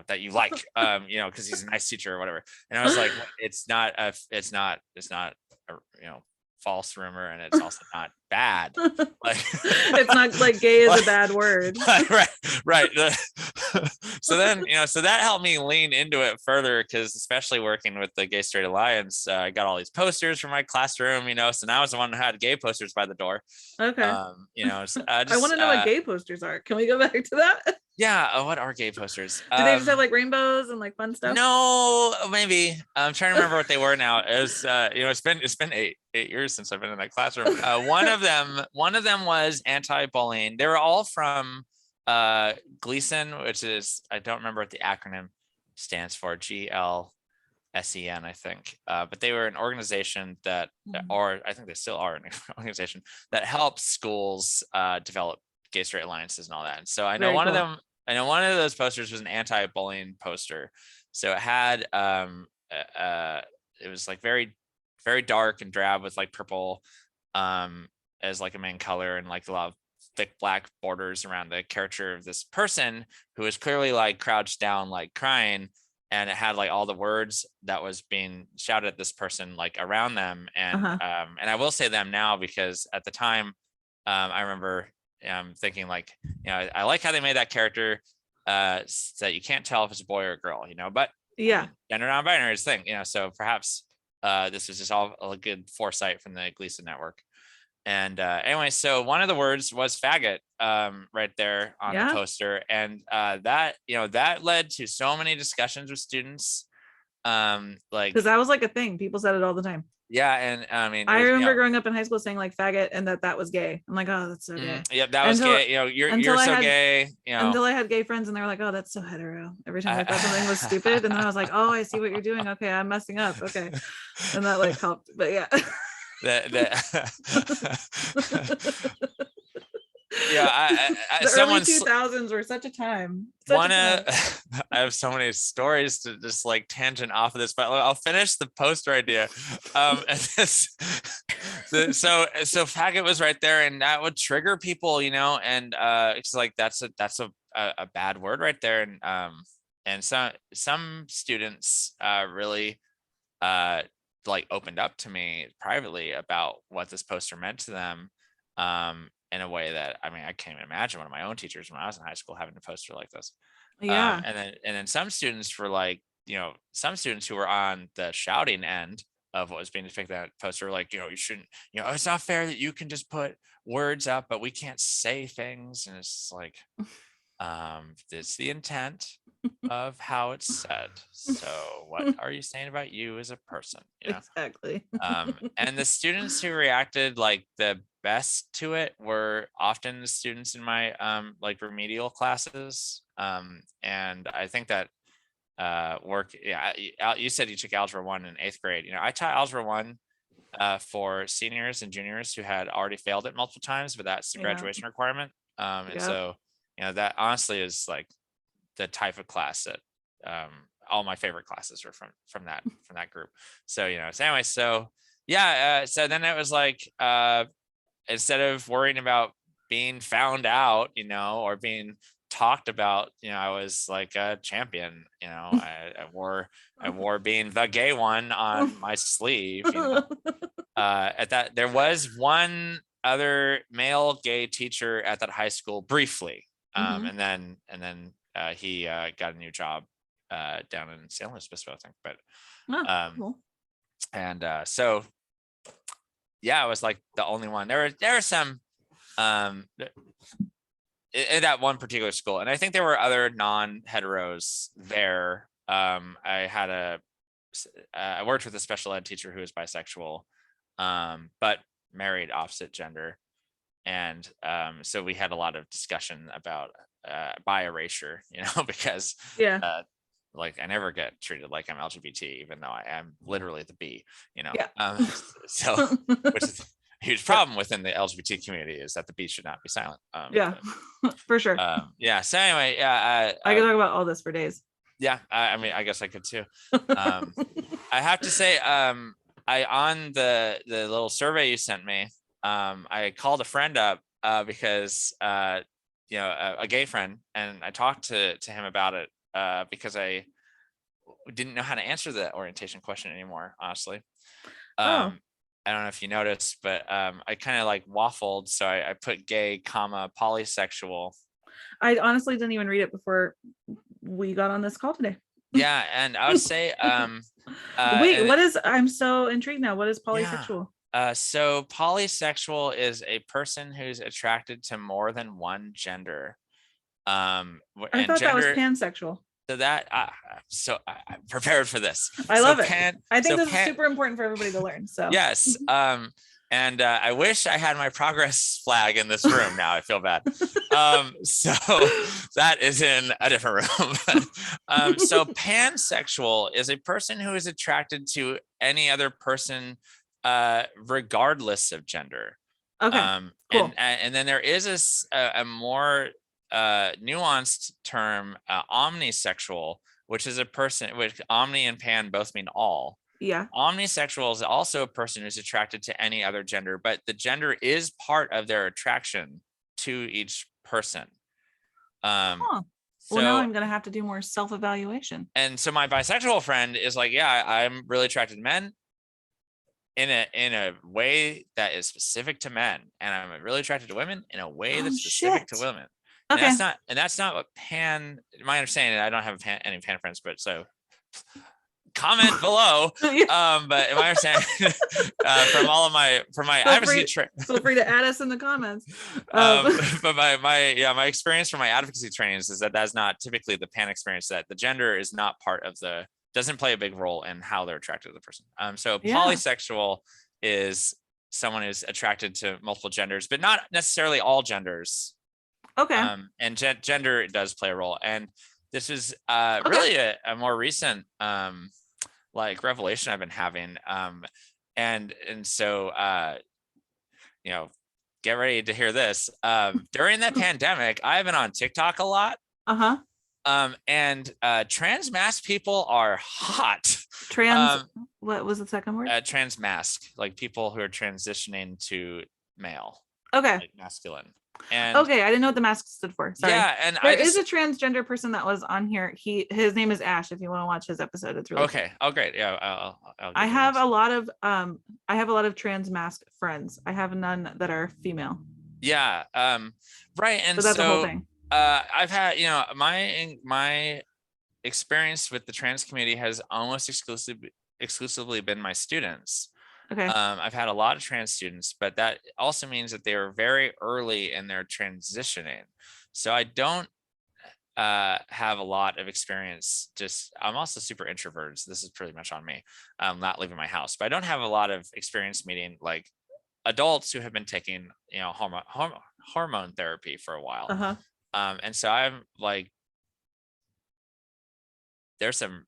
that you like, because he's a nice teacher or whatever. And I was like, it's not a false rumor, and it's also not bad. Like, it's not like gay is a bad word. Right. So then, so that helped me lean into it further, because especially working with the Gay Straight Alliance, I got all these posters from my classroom, so now I was the one who had gay posters by the door. Okay. I want to know what gay posters are. Can we go back to that? Yeah. What are gay posters? Do they just have like rainbows and like fun stuff? No, maybe. I'm trying to remember what they were now. It was, it's been eight years since I've been in that classroom. One of them was anti-bullying. They were all from Gleason, which is, I don't remember what the acronym stands for, GLSEN, I think. But they were an organization that, or I think they still are an organization that helps schools develop Gay Straight Alliances and all that. And so I know one of those posters was an anti-bullying poster. So it had it was like very, very dark and drab with like purple as like a main color, and like a lot of thick black borders around the caricature of this person who was clearly like crouched down, like crying. And it had like all the words that was being shouted at this person like around them. And and I will say them now, because at the time I remember thinking like, I like how they made that character so that you can't tell if it's a boy or a girl, but yeah, gender non-binary is a thing, so perhaps This was just all a good foresight from the Gleason Network. And anyway, so one of the words was faggot, right there on the poster. And that, that led to so many discussions with students. Like, because that was like a thing. People said it all the time. Yeah. And I mean, I remember growing up in high school saying like faggot and that was gay. I'm like, oh, that's so gay. Yeah, that was gay. You're so gay. Until I had gay friends and they were like, oh, that's so hetero. Every time I thought something was stupid. And then I was like, oh, I see what you're doing. Okay, I'm messing up. Okay. And that like helped. But yeah. The early 2000s were such a time. I have so many stories to just like tangent off of this, but I'll finish the poster idea. So faggot was right there, and that would trigger people, and it's like that's a bad word right there, and some students really like opened up to me privately about what this poster meant to them. In a way that, I mean, I can't even imagine one of my own teachers when I was in high school having a poster like this. Yeah. And then some students were like, some students who were on the shouting end of what was being depicted on that poster, like, you shouldn't, it's not fair that you can just put words up, but we can't say things. And it's like, it's the intent of how it's said. So what are you saying about you as a person? Exactly. And the students who reacted like the best to it were often the students in my like remedial classes. And I think that you said you took Algebra 1 in 8th grade. I taught Algebra 1 for seniors and juniors who had already failed it multiple times, but that's the graduation requirement. And so, that honestly is like the type of class that all my favorite classes are from that group. So, anyway, so so then it was like, instead of worrying about being found out, or being talked about, I was like a champion. I wore being the gay one on my sleeve. At that, there was one other male gay teacher at that high school briefly, and then he got a new job down in San Luis Obispo, I think. But cool. And so I was like the only one. There were some in that one particular school, and I think there were other non-heteros there. I worked with a special ed teacher who was bisexual, but married opposite gender, and so we had a lot of discussion about bi erasure, because like I never get treated like I'm LGBT, even though I am literally the B, so which is a huge problem within the LGBT community, is that the B should not be silent. For sure. So anyway, I could talk about all this for days. I mean, I guess I could too. I have to say, on the little survey you sent me, I called a friend up because a gay friend, and I talked to him about it because I didn't know how to answer the orientation question anymore, honestly. I don't know if you noticed, but I kind of like waffled, so I put gay, polysexual. I honestly didn't even read it before we got on this call today. Yeah, and I would say wait, what is, I'm so intrigued now, what is polysexual? So polysexual is a person who's attracted to more than one gender. I thought that was pansexual. So that I'm prepared for this. I love it. I think this is super important for everybody to learn. So yes. And I wish I had my progress flag in this room now. I feel bad. So that is in a different room. So pansexual is a person who is attracted to any other person, regardless of gender. Okay. Cool. And then there is a more nuanced term, omnisexual, which is a person, which omni and pan both mean all. Yeah. Omnisexual is also a person who's attracted to any other gender, but the gender is part of their attraction to each person. Well, now I'm gonna have to do more self-evaluation. And so my bisexual friend is like, yeah, I'm really attracted to men in a way that is specific to men, and I'm really attracted to women in a way that's specific to women. Okay. And that's not what pan. My understanding, I don't have any pan friends, but so comment below. But in my understanding, from my advocacy feel free to add us in the comments. But my experience from my advocacy trainings is that that's not typically the pan experience, that the gender is not doesn't play a big role in how they're attracted to the person. So polysexual is someone who's attracted to multiple genders, but not necessarily all genders. Okay. And gender does play a role. And this is really a more recent like revelation I've been having. And so get ready to hear this. During the pandemic, I've been on TikTok a lot. And trans mask people are hot. What was the second word? Trans mask, like people who are transitioning to male. Okay. Like masculine. And I didn't know what the mask stood for. Sorry. Yeah, and there is a transgender person that was on here. His name is Ash. If you want to watch his episode, it's really okay. Cool. Oh, great. Yeah, I have a lot of trans mask friends. I have none that are female. Yeah. Right. And so that's the whole thing. I've had, my experience with the trans community has almost exclusively been my students. Okay. I've had a lot of trans students, but that also means that they are very early in their transitioning. So I don't have a lot of experience. I'm also super introverted, so this is pretty much on me. Not leaving my house, but I don't have a lot of experience meeting like adults who have been taking, hormone therapy for a while. And so I'm like, there's some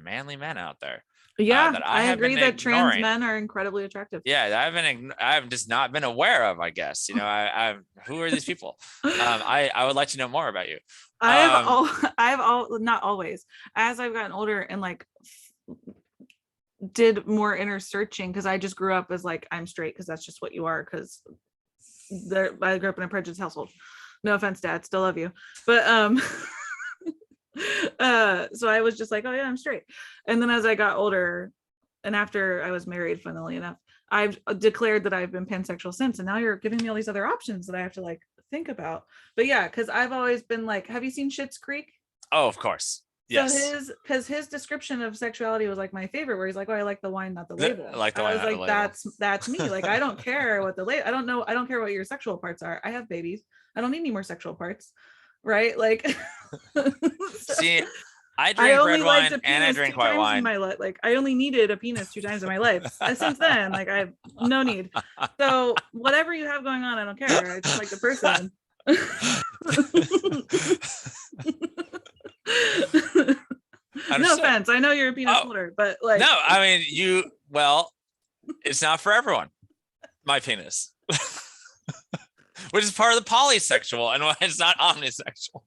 manly men out there. Yeah, I agree that trans men are incredibly attractive. Yeah, I've just not been aware of, I guess. Who are these people? I would like to know more about you. Not always. As I've gotten older and like did more inner searching, because I just grew up as like, I'm straight because that's just what you are, because I grew up in a prejudiced household. No offense, Dad, still love you. But so I was just like, oh yeah, I'm straight. And then as I got older and after I was married, funnily enough, I've declared that I've been pansexual since, and now you're giving me all these other options that I have to like think about. But yeah, because I've always been like, have you seen Schitt's Creek? Oh, of course. Yes. So his description of sexuality was like my favorite, where he's like, oh, I like the wine, not the label. I was like, that's me. Like, I don't care what the label, I don't care what your sexual parts are. I have babies. I don't need any more sexual parts. Right? Like see, I drink red wine and I drink white wine. Like I only needed a penis 2 times in my life. Since then, like I have no need. So whatever you have going on, I don't care. I just like the person. No offense. I know you're a penis holder, but like no, I mean it's not for everyone. My penis. Which is part of the polysexual and why it's not omnisexual.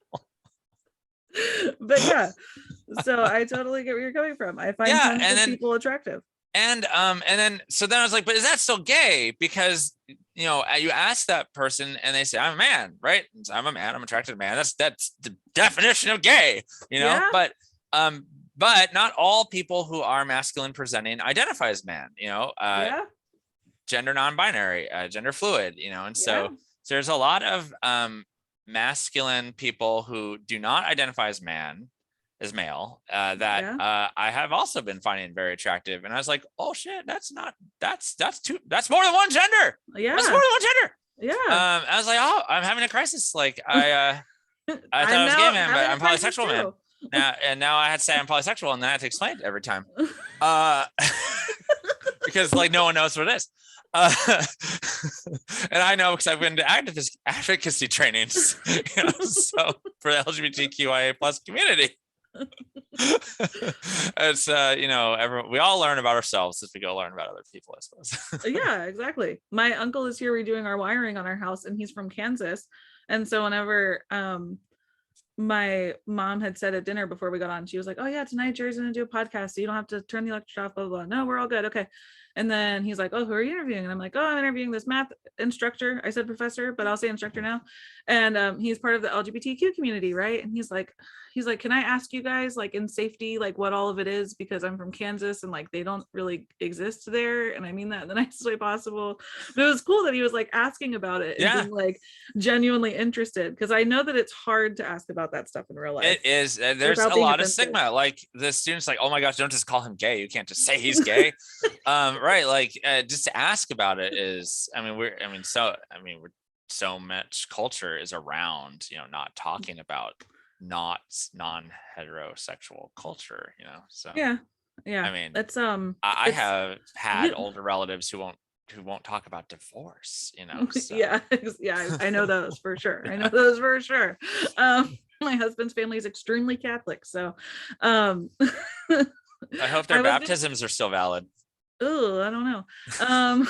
But yeah, so I totally get where you're coming from. I find people attractive. And then I was like, but is that still gay? Because you ask that person and they say, I'm a man, right? I'm a man, I'm attracted to a man. That's the definition of gay, Yeah. But not all people who are masculine presenting identify as man, gender non-binary, gender fluid, and so there's a lot of masculine people who do not identify as male that I have also been finding very attractive. And I was like, oh shit, that's more than one gender. Yeah. That's more than one gender. Yeah. I was like, oh, I'm having a crisis. Like I thought I was gay man, but I'm polysexual man. Now I had to say I'm polysexual, and then I had to explain it every time. Because like no one knows what it is. And I know because I've been to advocacy trainings, so for the LGBTQIA plus community. It's we all learn about ourselves as we go learn about other people, I suppose. Yeah, exactly. My uncle is here redoing our wiring on our house, and he's from Kansas. And so whenever my mom had said at dinner before we got on, she was like, oh yeah, tonight Jerry's gonna do a podcast, so you don't have to turn the electric off, blah, blah, blah. No, we're all good. Okay. And then he's like, oh, who are you interviewing? And I'm like, oh, I'm interviewing this math instructor. I said professor, but I'll say instructor now. And he's part of the LGBTQ community, right? And he's like, can I ask you guys, like, in safety, like what all of it is, because I'm from Kansas and like they don't really exist there, and I mean that in the nicest way possible. But it was cool that he was like asking about it and being like genuinely interested, because I know that it's hard to ask about that stuff in real life. It is. There's a lot of stigma. Like the students like, oh my gosh, don't just call him gay. You can't just say he's gay. Right. Like just to ask about it is, we're so much culture is around, not talking about not non-heterosexual culture, so yeah that's I have had older relatives who won't talk about divorce, so. yeah I know those for sure. My husband's family is extremely Catholic, so I hope their baptisms are still valid. Oh, I don't know.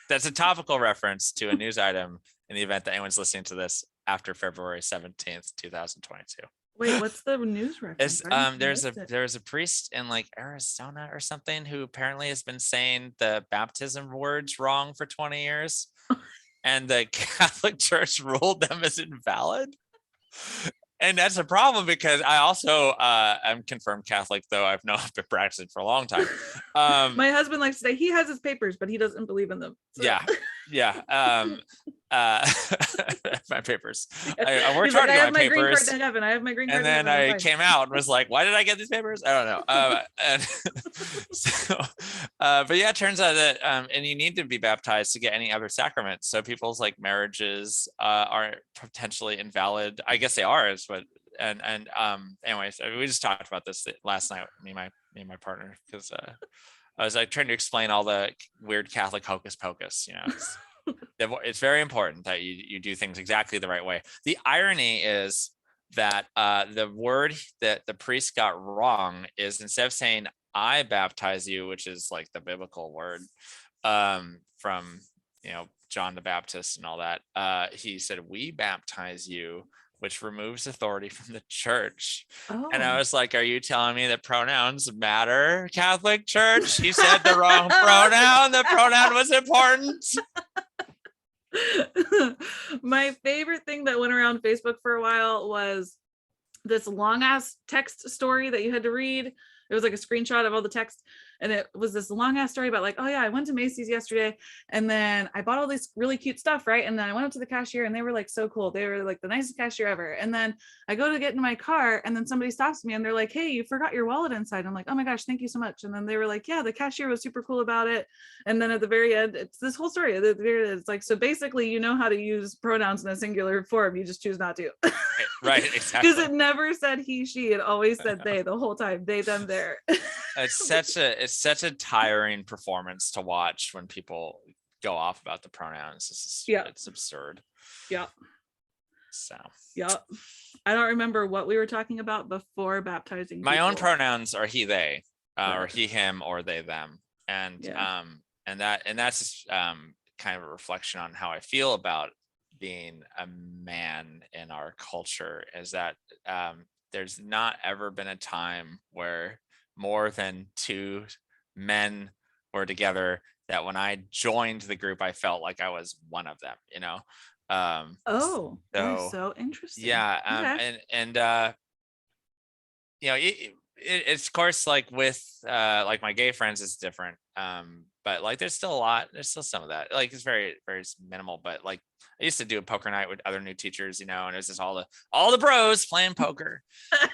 That's a topical reference to a news item in the event that anyone's listening to this after February 17th, 2022. Wait, what's the news reference? There's a priest in like Arizona or something who apparently has been saying the baptism words wrong for 20 years, and the Catholic Church ruled them as invalid. And that's a problem because I also am confirmed Catholic, though I've been practicing for a long time. My husband likes to say he has his papers, but he doesn't believe in them. So. Yeah. My papers. I worked hard to get my papers. Green card to heaven. I have my green card. And then I came out and was like, "Why did I get these papers? I don't know." But yeah, it turns out that and you need to be baptized to get any other sacrament. So people's like marriages are potentially invalid. I guess they are. Anyways, we just talked about this last night. Me and my partner, because I was like trying to explain all the weird Catholic hocus pocus. It's very important that you do things exactly the right way. The irony is that the word that the priest got wrong is, instead of saying "I baptize you," which is like the biblical word from John the Baptist and all that, he said "we baptize you," which removes authority from the church. Oh. And I was like, are you telling me that pronouns matter, Catholic Church? He said the wrong pronoun. The pronoun was important. My favorite thing that went around Facebook for a while was this long ass text story that you had to read. It was like a screenshot of all the text, and it was this long ass story about like, oh yeah, I went to Macy's yesterday, and then I bought all this really cute stuff, right? And then I went up to the cashier, and they were like so cool. They were like the nicest cashier ever. And then I go to get into my car, and then somebody stops me, and they're like, hey, you forgot your wallet inside. I'm like, oh my gosh, thank you so much. And then they were like, yeah, the cashier was super cool about it. And then at the very end, it's this whole story. It's like, so basically, you know how to use pronouns in a singular form, you just choose not to. Right, exactly. Because it never said he, she. It always said they the whole time. They, them, there. It's such a tiring performance to watch when people go off about the pronouns. It's absurd. Yeah. So. Yeah. I don't remember what we were talking about before baptizing. My own pronouns are he, they, or he, him, or they, them, and that's kind of a reflection on how I feel about being a man in our culture, is that there's not ever been a time where more than two men were together that when I joined the group, I felt like I was one of them, that's so interesting. Yeah. Okay. It's of course, like with like my gay friends, it's different. But like there's still some of that. Like it's very, very minimal, but like I used to do a poker night with other new teachers, and it was just all the bros playing poker.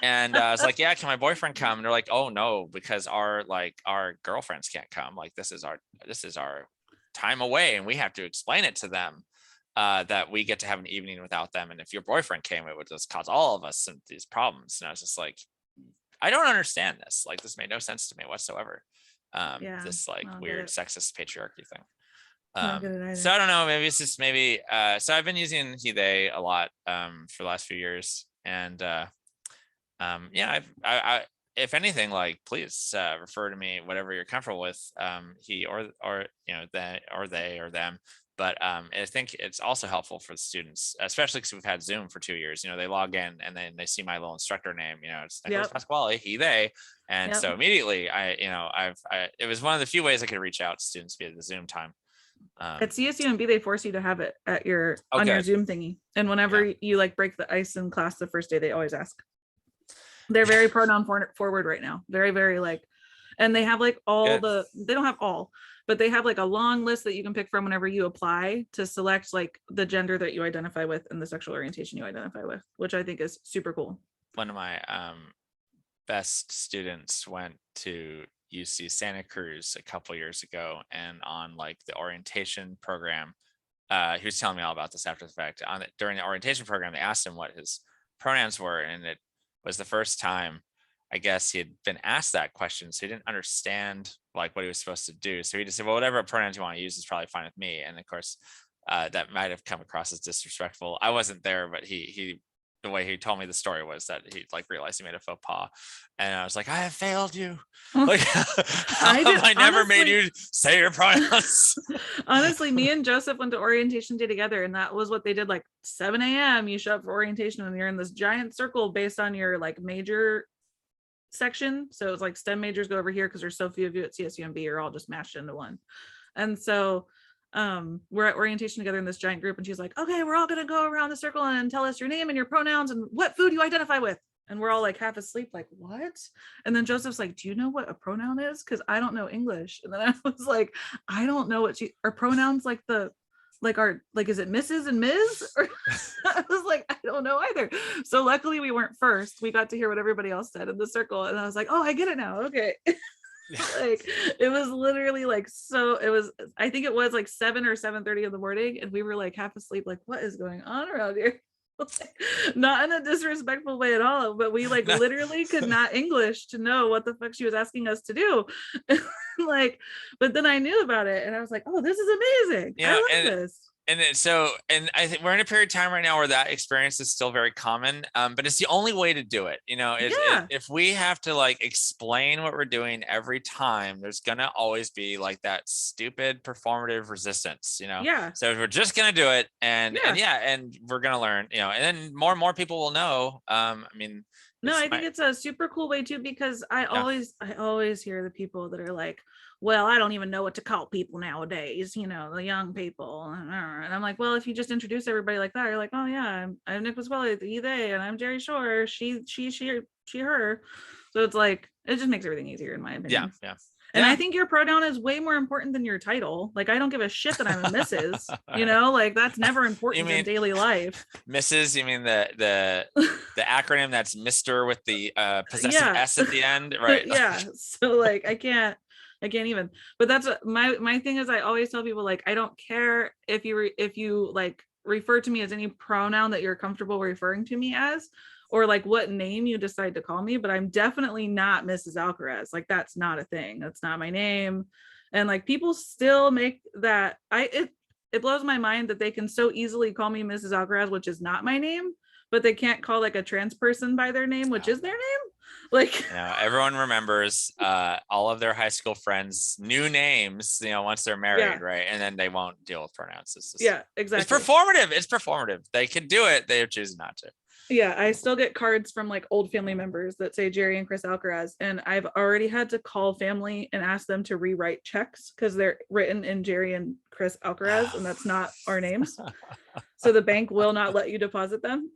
And I was like, yeah, can my boyfriend come? And they're like, oh no, because our girlfriends can't come. Like this is our time away, and we have to explain it to them that we get to have an evening without them. And if your boyfriend came, it would just cause all of us these problems. And I was just like, I don't understand this. Like this made no sense to me whatsoever. This like weird sexist patriarchy thing. So I don't know, maybe it's just so I've been using he, they a lot for the last few years, and I if anything, like please refer to me whatever you're comfortable with, he or they or them, But I think it's also helpful for the students, especially because we've had Zoom for 2 years. They log in and then they see my little instructor name. It's Nick Pasquale, he, they, and so immediately it was one of the few ways I could reach out to students via the Zoom time. At CSUMB, they force you to have it at on your Zoom thingy, and whenever you like break the ice in class the first day, they always ask. They're very pronoun forward right now, very, very like, and they have like they don't have all, but they have like a long list that you can pick from whenever you apply to select like the gender that you identify with and the sexual orientation you identify with, which I think is super cool. One of my best students went to UC Santa Cruz a couple years ago, and on like the orientation program, he was telling me all about this after the fact. During the orientation program, they asked him what his pronouns were, and it was the first time, I guess, he had been asked that question, so he didn't understand like what he was supposed to do. So he just said, well, whatever pronouns you want to use is probably fine with me. And of course, that might have come across as disrespectful. I wasn't there, but he the way he told me the story was that he like realized he made a faux pas, and I was like, I have failed you. Like, I never made you say your pronouns. Honestly, me and Joseph went to orientation day together, and that was what they did. Like 7 a.m. you show up for orientation, and you're in this giant circle based on your like major section. So it's like STEM majors go over here because there's so few of you at CSUMB, you're all just mashed into one. And so we're at orientation together in this giant group, and she's like, okay, we're all gonna go around the circle and tell us your name and your pronouns and what food you identify with. And we're all like half asleep, like, what? And then Joseph's like, do you know what a pronoun is? Because I don't know English. And then I was like, I don't know what are pronouns like is it Mrs. and Ms? Or I was like, I don't know either. So luckily we weren't first. We got to hear what everybody else said in the circle, and I was like, oh, I get it now. Okay. Like it was literally like, so it was, I think it was like 7 or 7:30 in the morning, and we were like half asleep, like, what is going on around here? Like, not in a disrespectful way at all, but we like literally could not English to know what the fuck she was asking us to do. Like, but then I knew about it, and I was like, oh, this is amazing. I love this. And I think we're in a period of time right now where that experience is still very common, but it's the only way to do it. If we have to like explain what we're doing every time, there's gonna always be like that stupid performative resistance. So we're just gonna do it, and we're gonna learn. And then more and more people will know. I think it's a super cool way too, because I always hear the people that are like, well, I don't even know what to call people nowadays, the young people. And I'm like, well, if you just introduce everybody like that, you're like, oh yeah, I'm Nick Pasquale, he, they, and I'm Jerri Shore, she, her. So it's like, it just makes everything easier in my opinion. Yeah. And I think your pronoun is way more important than your title. Like, I don't give a shit that I'm a Mrs. Like that's never important in daily life. Mrs. You mean the acronym that's Mr. with the possessive S at the end, right? Yeah. So like I can't even, but that's my thing is, I always tell people, like, I don't care if you like refer to me as any pronoun that you're comfortable referring to me as, or like what name you decide to call me, but I'm definitely not Mrs. Alcaraz. Like that's not a thing. That's not my name. And like people still make that, it blows my mind that they can so easily call me Mrs. Alcaraz, which is not my name, but they can't call like a trans person by their name, which is their name. Like, everyone remembers all of their high school friends' new names, once they're married, right? And then they won't deal with pronouns. Exactly. It's performative. They can do it. They choose not to. Yeah, I still get cards from like old family members that say Jerri and Chris Alcaraz, and I've already had to call family and ask them to rewrite checks because they're written in Jerri and Chris Alcaraz, and that's not our names. So the bank will not let you deposit them.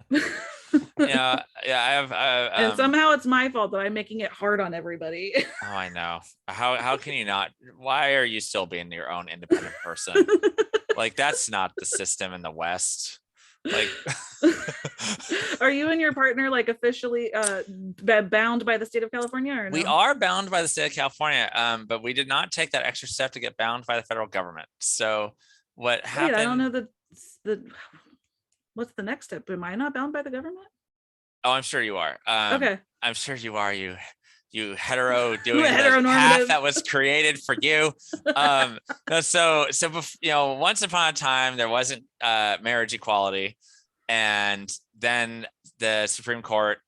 I have. And somehow it's my fault that I'm making it hard on everybody. Oh, I know. How can you not? Why are you still being your own independent person? Like that's not the system in the West. Like, are you and your partner like officially bound by the state of California, or no? We are bound by the state of California, but we did not take that extra step to get bound by the federal government. So what happened? I don't know the what's the next step? Am I not bound by the government? Oh, I'm sure you are. Okay. I'm sure you are. You hetero doing the path that was created for you. So once upon a time there wasn't marriage equality, and then the Supreme Court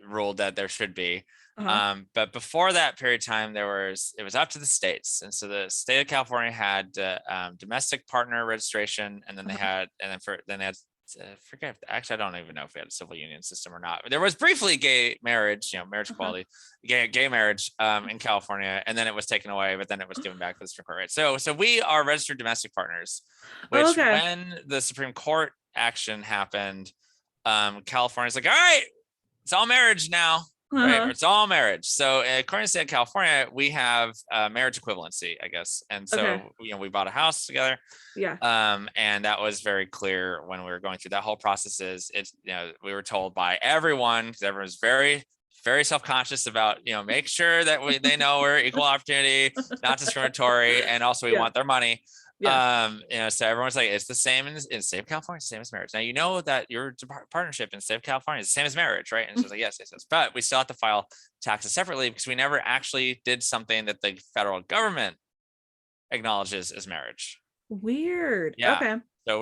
ruled that there should be. Uh-huh. But before that period of time, it was up to the states. And so the state of California had domestic partner registration, and then they Uh-huh. had, then they had, forget, actually, I don't even know if we had a civil union system or not. But there was briefly gay marriage, marriage Uh-huh. equality, gay marriage in California, and then it was taken away, but then it was given back to the Supreme Court. Right? So we are registered domestic partners, Oh, which okay. when the Supreme Court action happened, California's like, all right, it's all marriage now, right? Or Uh-huh. it's all marriage. So according to the state of California, we have marriage equivalency, I guess. And Okay. so, we bought a house together. Yeah. And that was very clear when we were going through that whole process. We were told by everyone, because everyone's very, very self-conscious about, make sure that they know we're equal opportunity, not discriminatory, and also we Yeah. want their money. Yeah. So everyone's like, it's the same in the state of California, it's the same as marriage. Now, that your partnership in the state of California is the same as marriage, right? And it's just like, yes, yes, yes. But we still have to file taxes separately because we never actually did something that the federal government acknowledges as marriage. Weird. Yeah. Okay. So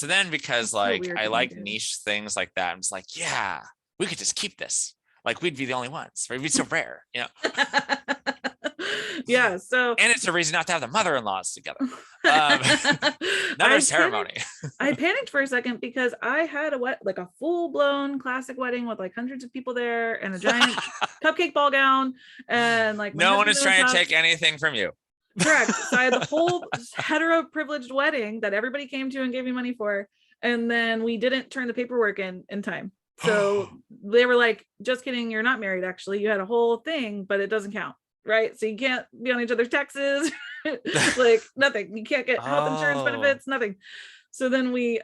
then because That's so like weird I to me, like dude. niche things like that, I'm just like, yeah, we could just keep this. Like we'd be the only ones, right? We'd be so rare. Yeah. So And it's a reason not to have the mother-in-laws together. Another I ceremony. I panicked for a second because I had like a full-blown classic wedding with like hundreds of people there and a giant cupcake ball gown, and like my No one husband is in the trying to tux. take anything from you. Correct. So I had the whole hetero privileged wedding that everybody came to and gave me money for, and then we didn't turn the paperwork in time. So they were like, "Just kidding, you're not married. Actually, you had a whole thing, but it doesn't count, right? So you can't be on each other's taxes, like nothing. You can't get health insurance Oh, benefits, nothing." So then wow. we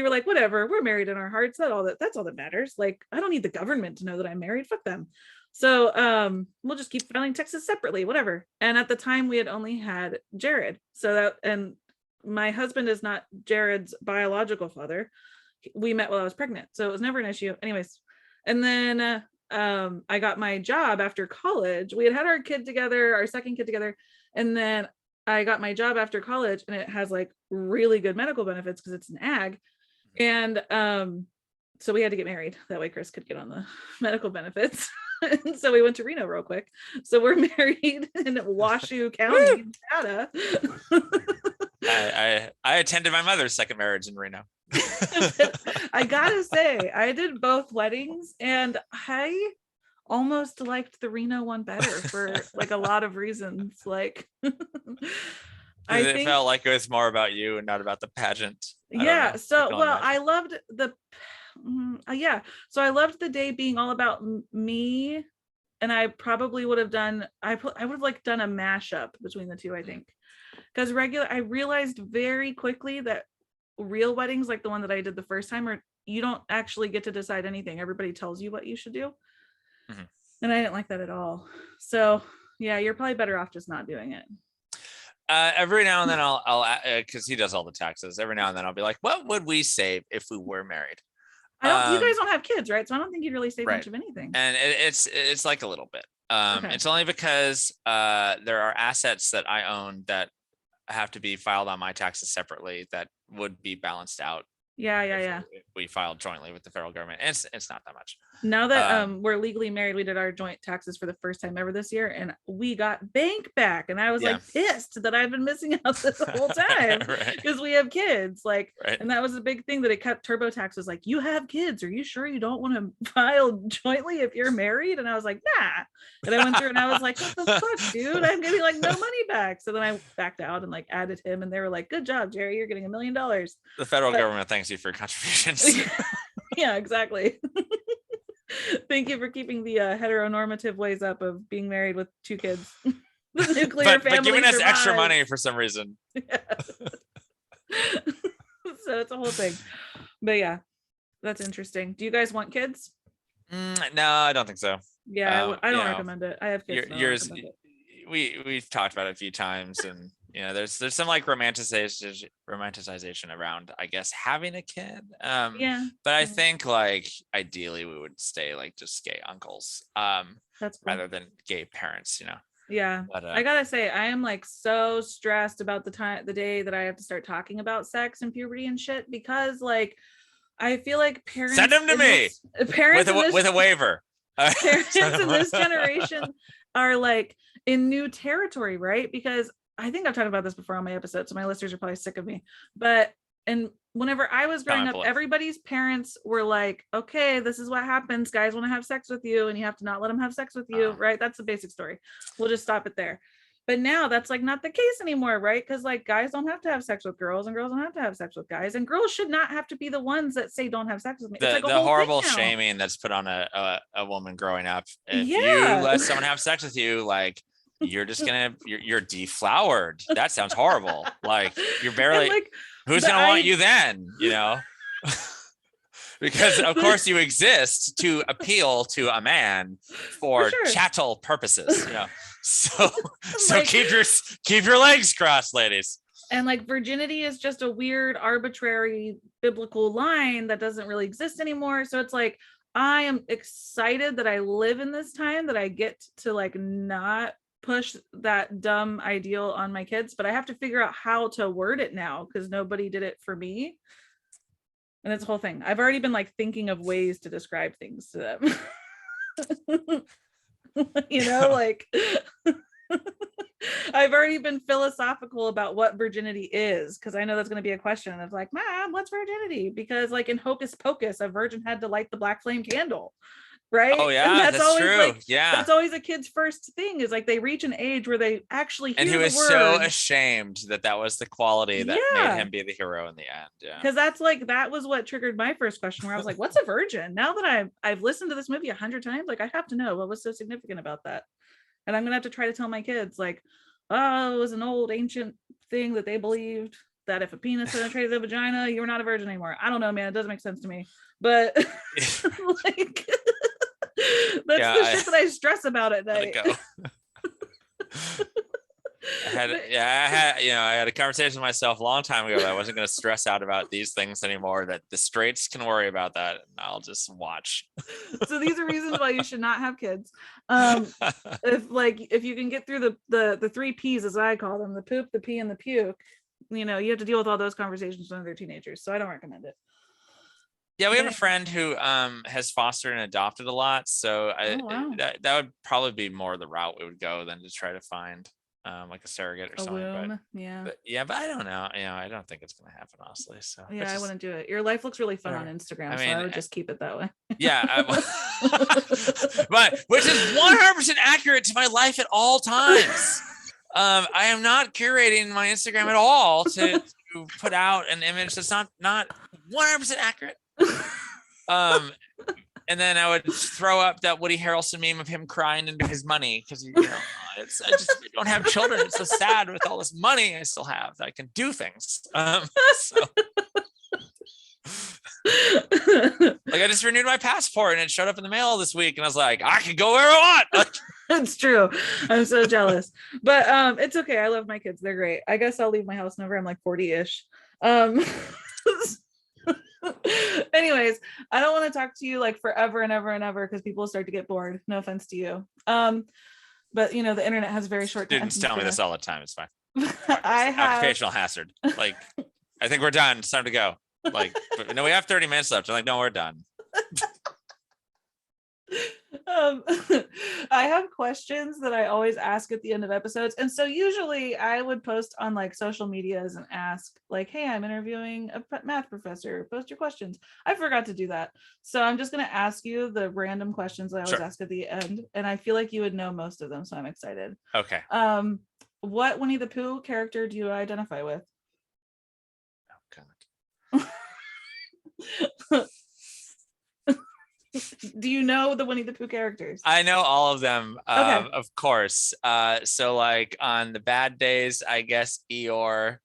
were like, whatever, we're married in our hearts. That's all that matters. Like, I don't need the government to know that I'm married. Fuck them. So we'll just keep filing taxes separately, whatever. And at the time we had only had Jared. And my husband is not Jared's biological father. We met while I was pregnant. So it was never an issue. Anyways. And then I got my job after college. We had our kid together, our second kid together. And then I got my job after college, and it has like really good medical benefits because it's an ag. And so we had to get married. That way Chris could get on the medical benefits. And so we went to Reno real quick. So we're married in Washoe County, Nevada. I attended my mother's second marriage in Reno. I gotta say, I did both weddings, and I almost liked the Reno one better for like a lot of reasons. Like, I It think, felt like it was more about you and not about the pageant. I don't yeah. know. I So, can only well, imagine. I loved yeah. So I loved the day being all about me, and I probably would have done. I would have like done a mashup between the two. I think because I realized very quickly that real weddings, like the one that I did the first time, are you don't actually get to decide anything. Everybody tells you what you should do. Mhm. And I didn't like that at all. So yeah, you're probably better off just not doing it. Every now and then I'll because he does all the taxes. Every now and then I'll be like, what would we save if we were married? You guys Um, don't have kids, right? So I don't think you'd really save right. much of anything. And it's like a little bit. Okay. It's only because there are assets that I own that have to be filed on my taxes separately that would be balanced out Yeah, yeah, if yeah. we filed jointly with the federal government. And it's not that much. Now that Um, we're legally married, we did our joint taxes for the first time ever this year, and we got bank back, and I was yeah. like pissed that I've been missing out this whole time Right. because we have kids, like, Right. and that was a big thing that it kept. TurboTax was like, you have kids, are you sure you don't want to file jointly if you're married? And I was like, nah. And I went through and I was like, what the fuck, dude, I'm getting like no money back. So then I backed out and like added him, and they were like, good job, Jerri, you're getting $1 million. The federal But government thanks you for your contributions. yeah, exactly. Thank you for keeping the heteronormative ways up of being married with 2 kids. The nuclear but family giving us extra survives. money for some reason. Yeah. So it's a whole thing. But yeah, that's interesting. Do you guys want kids? No, I don't think so. Yeah, I You don't know, recommend it. I have kids. yours, we've talked about it a few times, and there's some like romanticization around, I guess, having a kid. Yeah, But I think like ideally we would stay like just gay uncles, that's cool. rather than gay parents. Yeah, But I gotta say, I am like so stressed about the day that I have to start talking about sex and puberty and shit, because like I feel like parents Send them to me parents with a waiver. Parents in this generation are like in new territory, right? Because I think I've talked about this before on my episode, so my listeners are probably sick of me. But and whenever I was growing up, everybody's parents were like, okay, this is what happens. Guys want to have sex with you and you have to not let them have sex with you, right? That's the basic story. We'll just stop it there. But now that's like not the case anymore, right? Because like guys don't have to have sex with girls and girls don't have to have sex with guys, and girls should not have to be the ones that say don't have sex with me. It's like the horrible shaming that's put on a woman growing up. If you let someone have sex with you, like you're just gonna you're deflowered. That sounds horrible. Like you're barely like, who's gonna want you then, you know? Because of course you exist to appeal to a man for chattel purposes, you know. So like, keep your legs crossed, ladies. And like virginity is just a weird, arbitrary biblical line that doesn't really exist anymore. So it's like, I am excited that I live in this time, that I get to like not push that dumb ideal on my kids, but I have to figure out how to word it now because nobody did it for me. And it's a whole thing. I've already been like thinking of ways to describe things to them. You know, like I've already been philosophical about what virginity is because I know that's going to be a question of like, Mom, what's virginity? Because like in Hocus Pocus, a virgin had to light the black flame candle, right? Oh yeah, and that's always true. Like, yeah, that's always a kid's first thing is like they reach an age where they actually hear and he was the word. so ashamed that was the quality that made him be the hero in the end. Yeah, because that's like that was what triggered my first question where I was like, what's a virgin? Now that I've listened to this movie 100 times, like I have to know what was so significant about that. And I'm gonna have to try to tell my kids like, oh, it was an old ancient thing that they believed that if a penis penetrated the vagina, you're not a virgin anymore. I don't know, man. It doesn't make sense to me. But like that's the shit that I stress about at night. I had a conversation with myself a long time ago that I wasn't going to stress out about these things anymore, that the straights can worry about that and I'll just watch. So these are reasons why you should not have kids. If you can get through the 3 P's, as I call them, the poop, the pee, and the puke, you know, you have to deal with all those conversations when they're teenagers. So I don't recommend it. Yeah, we have a friend who has fostered and adopted a lot. So that would probably be more the route we would go than to try to find like a surrogate or something. But I don't know. You know, I don't think it's going to happen, honestly. So yeah, I wouldn't do it. Your life looks really fun on Instagram, so I would just keep it that way. Yeah, but which is 100% accurate to my life at all times. I am not curating my Instagram at all to put out an image that's not 100% accurate. And then I would throw up that Woody Harrelson meme of him crying into his money because I just don't have children. It's so sad with all this money I still have that I can do things. Like I just renewed my passport and it showed up in the mail this week and I was like, I can go where I want. It's true. I'm so jealous, but it's okay. I love my kids. They're great. I guess I'll leave my house whenever I'm like 40-ish. Anyways, I don't want to talk to you like forever and ever and ever because people start to get bored. No offense to you. But you know, the internet has very short students tell me this all the time. It's fine. I have occupational hazard. Like, I think we're done. It's time to go. Like, but, no, we have 30 minutes left. I'm like, no, we're done. I have questions that I always ask at the end of episodes, and so usually I would post on like social medias and ask like, hey, I'm interviewing a math professor, post your questions. I forgot to do that, so I'm just going to ask you the random questions I always ask at the end, and I feel like you would know most of them, so I'm excited. Okay. What Winnie the Pooh character do you identify with? Oh God. Do you know the Winnie the Pooh characters? I know all of them, of course. So like on the bad days, I guess Eeyore.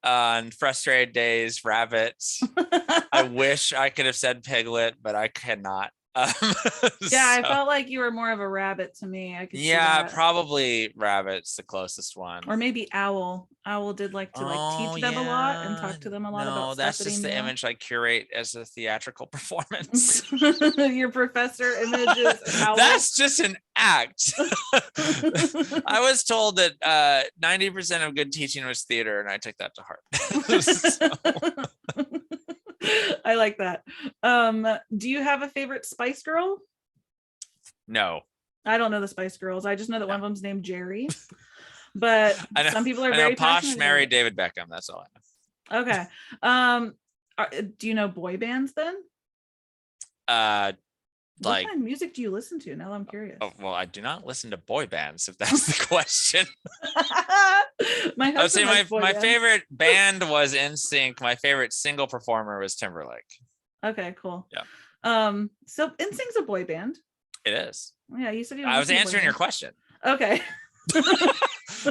On frustrated days, Rabbit. I wish I could have said Piglet, but I cannot. I felt like you were more of a rabbit to me. I could see that. Probably Rabbit's the closest one. Or maybe Owl. Owl did like to teach them a lot and talk to them a lot about stuff. That's just the image I curate as a theatrical performance. Your professor image is Owl. That's just an act. I was told that 90% of good teaching was theater, and I took that to heart. I like that. Do you have a favorite Spice Girl? No. I don't know the Spice Girls. I just know that one No. of them's named Jerri. But I know, some people are I know very Posh passionate about married it. David Beckham. That's all I know. Okay. Do you know boy bands then? What Like, kind of music do you listen to? Now I'm curious. oh, well, I do not listen to boy bands, if that's the question. My I would say husband likes boy my bands. favorite band was NSYNC. My favorite single performer was Timberlake. Okay, cool. Yeah. So NSYNC's a boy band. It is. Yeah, you said you I was listen to boy answering your bands. question. Okay.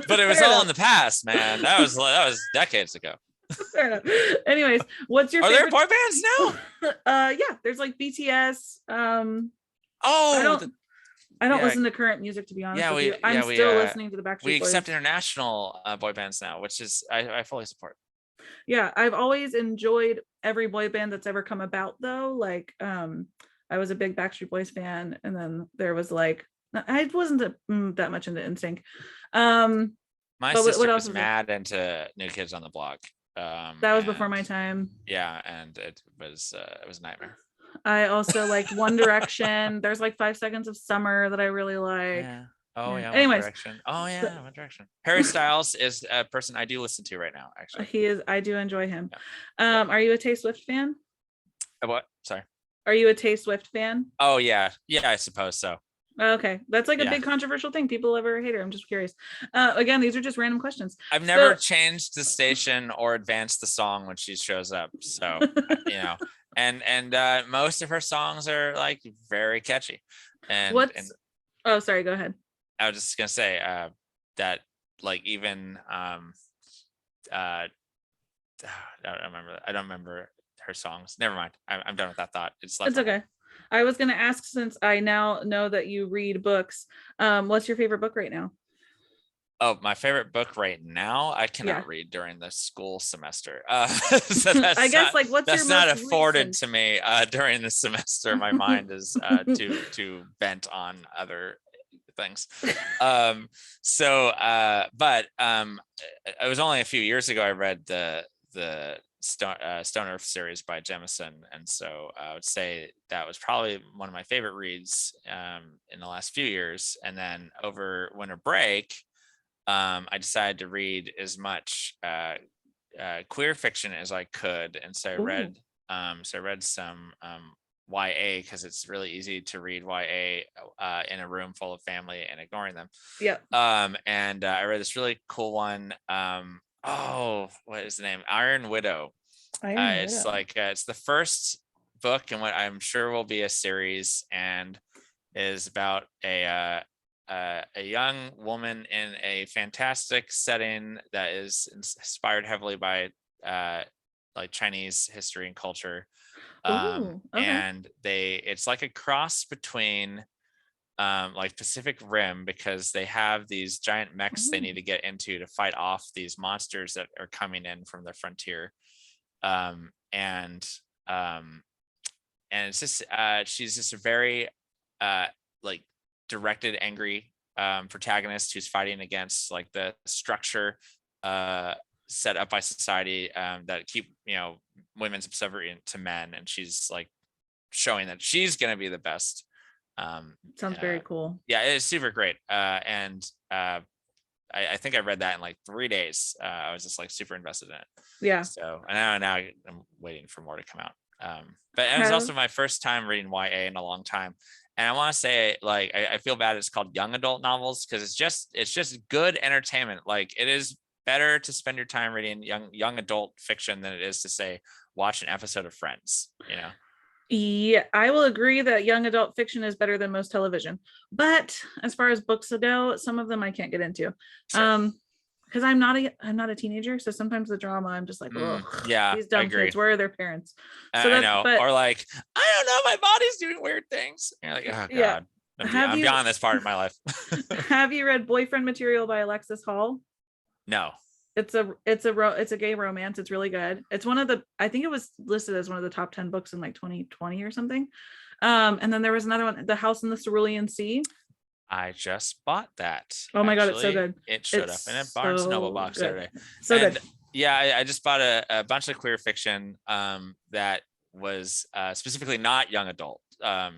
But it was Fair all enough. in the past, man. That was decades ago. Fair enough. Anyways, what's your Are there favorite? boy bands now? Yeah, there's like BTS. Oh, I don't yeah, listen to current music, to be honest yeah, with we you. I'm yeah still listening to the we Backstreet Boys. accept international boy bands now, which is I fully support. Yeah, I've always enjoyed every boy band that's ever come about though. Like I was a big Backstreet Boys fan, and then there was like I wasn't that much into NSYNC. My But sister what else was was there? mad into New Kids on the Block. That was before And my time. yeah, and it was a nightmare. I also liked One Direction. There's like 5 Seconds of Summer that I really like. Yeah. Oh yeah, One Anyways, Direction. Oh so yeah, One Direction. Harry Styles is a person I do listen to right now, actually. he is. I do enjoy him. Yeah. Are you a Tay Swift fan? What? Sorry. Are you a Tay Swift fan? Oh yeah, I suppose so. Okay, that's like a Yeah. big controversial thing. People ever hate her. I'm just curious. Again, these are just random questions. I've never changed the station or advanced the song when she shows up. So you know, and most of her songs are like very catchy. And Oh, sorry, go ahead. I was just gonna say that like even I don't remember her songs. Never mind. I'm done with that thought. It's okay. I was gonna ask, since I now know that you read books, what's your favorite book right now? Oh, my favorite book right now, I cannot read during the school semester. So I guess like what's that's your not most afforded recent? to me during the semester. My mind is too bent on other things. But it was only a few years ago I read the Stone Earth series by Jemison, and so I would say that was probably one of my favorite reads in the last few years. And then over winter break, I decided to read as much queer fiction as I could, and so I read some YA, because it's really easy to read YA in a room full of family and ignoring them. Yeah. And I read this really cool one. What is the name? Iron Widow. It's like it's the first book in what I'm sure will be a series, and is about a young woman in a fantastic setting that is inspired heavily by like Chinese history and culture. Okay. And it's like a cross between like Pacific Rim, because they have these giant mechs they need to get into to fight off these monsters that are coming in from the frontier. And it's just she's just a very like directed, angry protagonist who's fighting against like the structure set up by society that keep women subservient to men, and she's like showing that she's going to be the best. Sounds very cool. Yeah, it's super great. And I think I read that in like 3 days. I was just like super invested in it. Yeah. So and now I'm waiting for more to come out. But it was also my first time reading YA in a long time. And I want to say, like, I feel bad it's called young adult novels, because it's just good entertainment. Like, it is better to spend your time reading young adult fiction than it is to say watch an episode of Friends. Yeah, I will agree that young adult fiction is better than most television. But as far as books go, some of them I can't get into. Sure. Because I'm not a teenager, so sometimes the drama I'm just like, oh yeah, these dumb kids, where are their parents? So I know. Or like, I don't know, my body's doing weird things. And you're like, oh god, yeah. I'm beyond this part of my life. Have you read Boyfriend Material by Alexis Hall? No. It's a gay romance. It's really good. It's I think it was listed as one of the top 10 books in like 2020 or something. And then there was another one, The House in the Cerulean Sea. I just bought that. Oh my god, it's so good. It showed up in a Barnes Noble box the other day. So good. Yeah, I just bought a bunch of queer fiction that was specifically not young adult.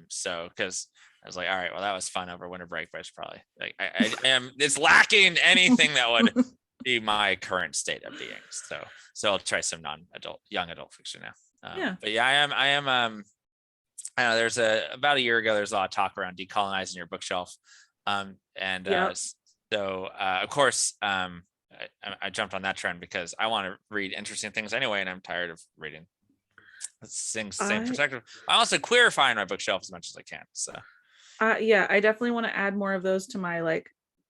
So because I was like, all right, well, that was fun over winter break, but I should probably like I am it's lacking anything that would be my current state of being. So I'll try some young adult fiction now. Yeah. But yeah, I am I know there's about a year ago, there's a lot of talk around decolonizing your bookshelf. And Yep. so of course, I jumped on that trend because I want to read interesting things anyway, and I'm tired of reading the same perspective. I also queerifying my bookshelf as much as I can. So yeah, I definitely want to add more of those to my like